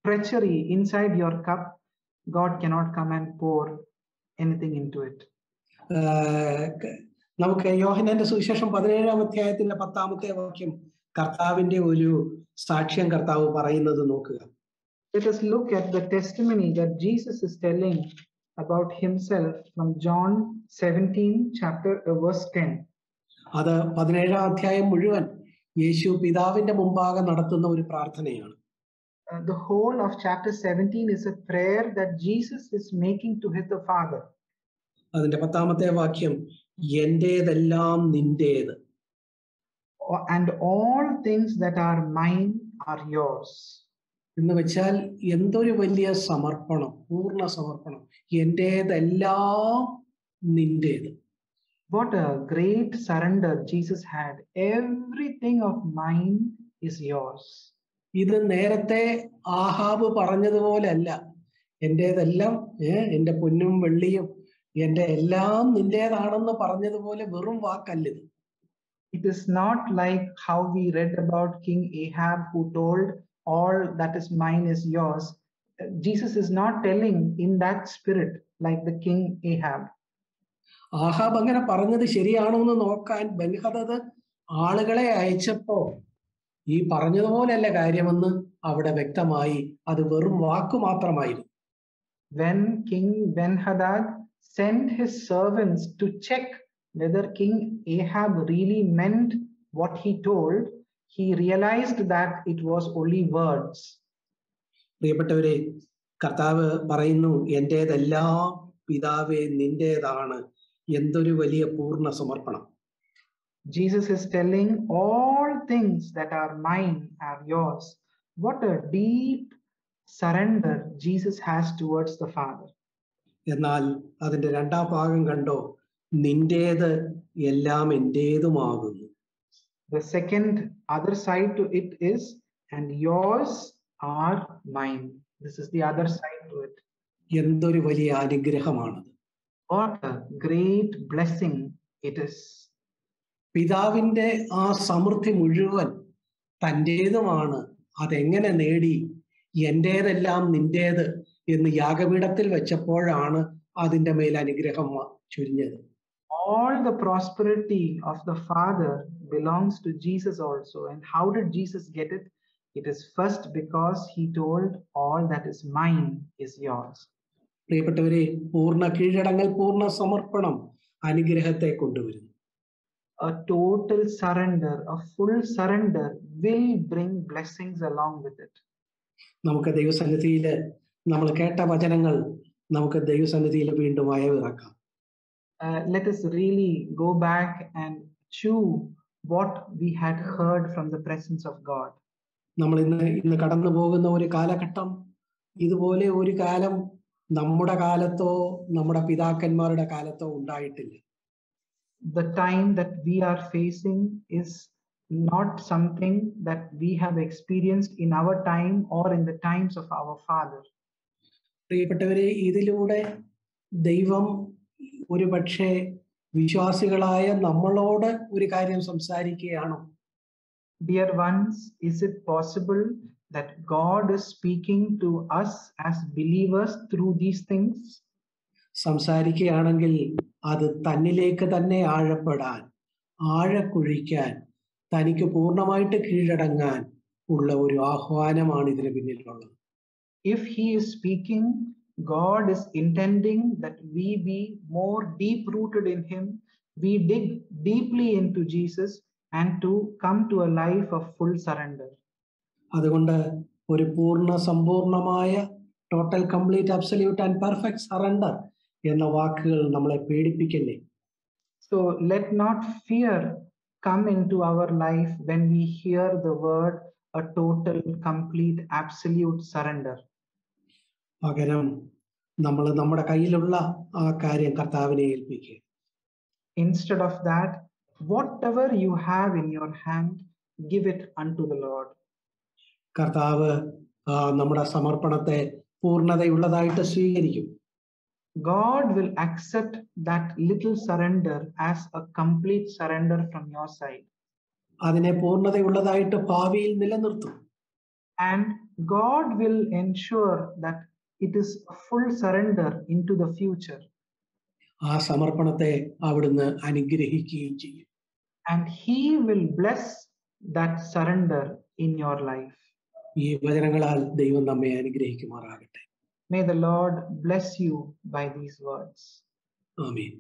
treachery inside your cup, God cannot come and pour anything into it. നമുക്ക് യോഹന്നാന്റെ സുവിശേഷം 17-ാം അധ്യായത്തിന്റെ 10-ാമത്തെ വാക്യം കർത്താവിന്റെ ഒരു സാക്ഷ്യം കർത്താവ് പറയുന്നത് നോക്കുക. Let us look at the testimony that Jesus is telling about himself from John 17 chapter verse 10. അത് 17-ാം അധ്യായം മുഴുവൻ യേശു പിതാവിന്റെ മുമ്പാകെ നടത്തുന്ന ഒരു പ്രാർത്ഥനയാണ്. The whole of chapter 17 is a prayer that Jesus is making to the Father. അതിന്റെ 10ാമത്തെ വാക്യം, എന്റേതെല്ലാം നിന്റേത്. And all things that are mine are yours. എന്ന് വെച്ചാൽ എന്തൊരു വലിയ സമർപ്പണം, പൂർണ്ണ സമർപ്പണം. എന്റേതെല്ലാം നിന്റേത്. What a great surrender Jesus had. Everything of mine is yours. ഇത് നേരത്തെ ആഹാബ് പറഞ്ഞതുപോലെ അല്ല. എന്റേതെല്ലാം എന്റെ പൊന്നും വെള്ളിയും എന്റെ എല്ലാം നിന്റേതാണെന്ന് പറഞ്ഞതുപോലെ വെറും വാക്കല്ലിത്. It is not like how we read about King Ahab who told all that is mine is yours. Jesus is not telling in that spirit like the King Ahab. Ahab അങ്ങനെ പറഞ്ഞത് ശരിയാണോ എന്ന് നോക്കാൻ ബെൻഹദദ് ആളുകളെ അയച്ചപ്പോ ഈ പറഞ്ഞതുപോലെയല്ല കാര്യമെന്ന് അവിടെ വ്യക്തമായി. അത് വെറും വാക്കു മാത്രമായിരുന്നു. When King Ben-Hadad sent his servants to check whether King Ahab really meant what he told, he realized that it was only words. പ്രിയപ്പെട്ടവരെ, കർത്താവ് പറയുന്നു, എന്റേതെല്ലാം പിതാവേ നിന്റേതാണ്. എന്തൊരു വലിയ പൂർണ്ണ സമർപ്പണം. Jesus is telling all things that are mine are yours. What a deep surrender Jesus has towards the Father. എന്നാൽ അതിന്റെ 2ാം ഭാഗം കണ്ടോ, നിന്റേത് എല്ലാം എന്റേതുമാകുന്നു. The second other side to it is, and yours are mine. This is the other side to it. എന്തൊരു വലിയ അനുഗ്രഹമാണത്. What a great blessing it is. പിതാവിന്റെ ആ സമൃദ്ധി മുഴുവൻ തൻ്റേതുമാണ്. അതെങ്ങനെ നേടി? എന്റേതെല്ലാം നിന്റേത് എന്ന് യാഗപീഠത്തിൽ വെച്ചപ്പോഴാണ് അതിന്റെ മേൽ അനുഗ്രഹം ചൊരിഞ്ഞത്. All the prosperity of the Father belongs to Jesus also. And how did Jesus get it? It is first because he told, all that is mine is yours. പ്രിയപ്പെട്ടവരെ, പൂർണ്ണ കീഴടങ്ങൽ, പൂർണ്ണ സമർപ്പണം അനുഗ്രഹത്തെ കൊണ്ടുവരുന്നു. A total surrender, a full surrender will bring blessings along with it. നമുക്ക് ദൈവസന്നിധിയിൽ നമ്മൾ കേട്ട വചനങ്ങൾ നമുക്ക് ദൈവസന്നിധിയിൽ വീണ്ടും അയവിറക്കാം. Let us really go back and chew what we had heard from the presence of God. നമ്മൾ ഇന്ന് കടന്നു പോകുന്ന ഒരു കാലഘട്ടം, ഇതുപോലെ ഒരു കാലം നമ്മുടെ കാലത്തോ നമ്മുടെ പിതാക്കന്മാരുടെ കാലത്തോ ഉണ്ടായിട്ടില്ല. The time that we are facing is not something that we have experienced in our time or in the times of our father. പ്രിയപ്പെട്ടവരെ, ഇതിലൂടെ ദൈവം ഒരു പക്ഷേ വിശ്വാസികളായ നമ്മളോട് ഒരു കാര്യം സംസാരിക്കുകയാണോ? Dear ones, is it possible that God is speaking to us as believers through these things? സംസാരിക്കുകയാണെങ്കിൽ അത് തന്നിലേക്ക് തന്നെ ആഴപ്പെടാൻ, ആഴക്കുഴിക്കാൻ, തനിക്ക് പൂർണ്ണമായിട്ട് കീഴടങ്ങാൻ ഉള്ള ഒരു ആഹ്വാനമാണ് ഇതിന് പിന്നിലുള്ളത്. If he is speaking, God is intending that we be more deep rooted in him, we dig deeply into Jesus and to come to a life of full surrender. അതുകൊണ്ട് ഒരു പൂർണ്ണ സമ്പൂർണമായ total complete absolute and perfect surrender എന്ന വാക്കുകൾ നമ്മളെ പേടിപ്പിക്കല്ലേ. So let not fear come into our life when we hear the word a total, complete, absolute surrender. പകരം നമ്മൾ നമ്മുടെ കയ്യിലുള്ള ആ കാര്യം കർത്താവിനെ ഏൽപ്പിക്കുക. Instead of that, whatever you have in your hand, give it unto the Lord. കർത്താവ് നമ്മുടെ സമർപ്പണത്തെ പൂർണ്ണതയുള്ളതായിട്ട് സ്വീകരിക്കും. God will accept that little surrender as a complete surrender from your side. അതിനെ പൂർണ്ണതയുള്ളതായിട്ട് ഭാവിയിൽ നിലനിർത്തും. And God will ensure that it is a full surrender into the future. ആ സമർപ്പണത്തെ അവിടുന്ന് അനുഗ്രഹിക്കുകയും ചെയ്യും. And he will bless that surrender in your life. ഈ വചനങ്ങളാൽ ദൈവം നമ്മെ അനുഗ്രഹിക്കുമാറാകട്ടെ. May the Lord bless you by these words. Amen.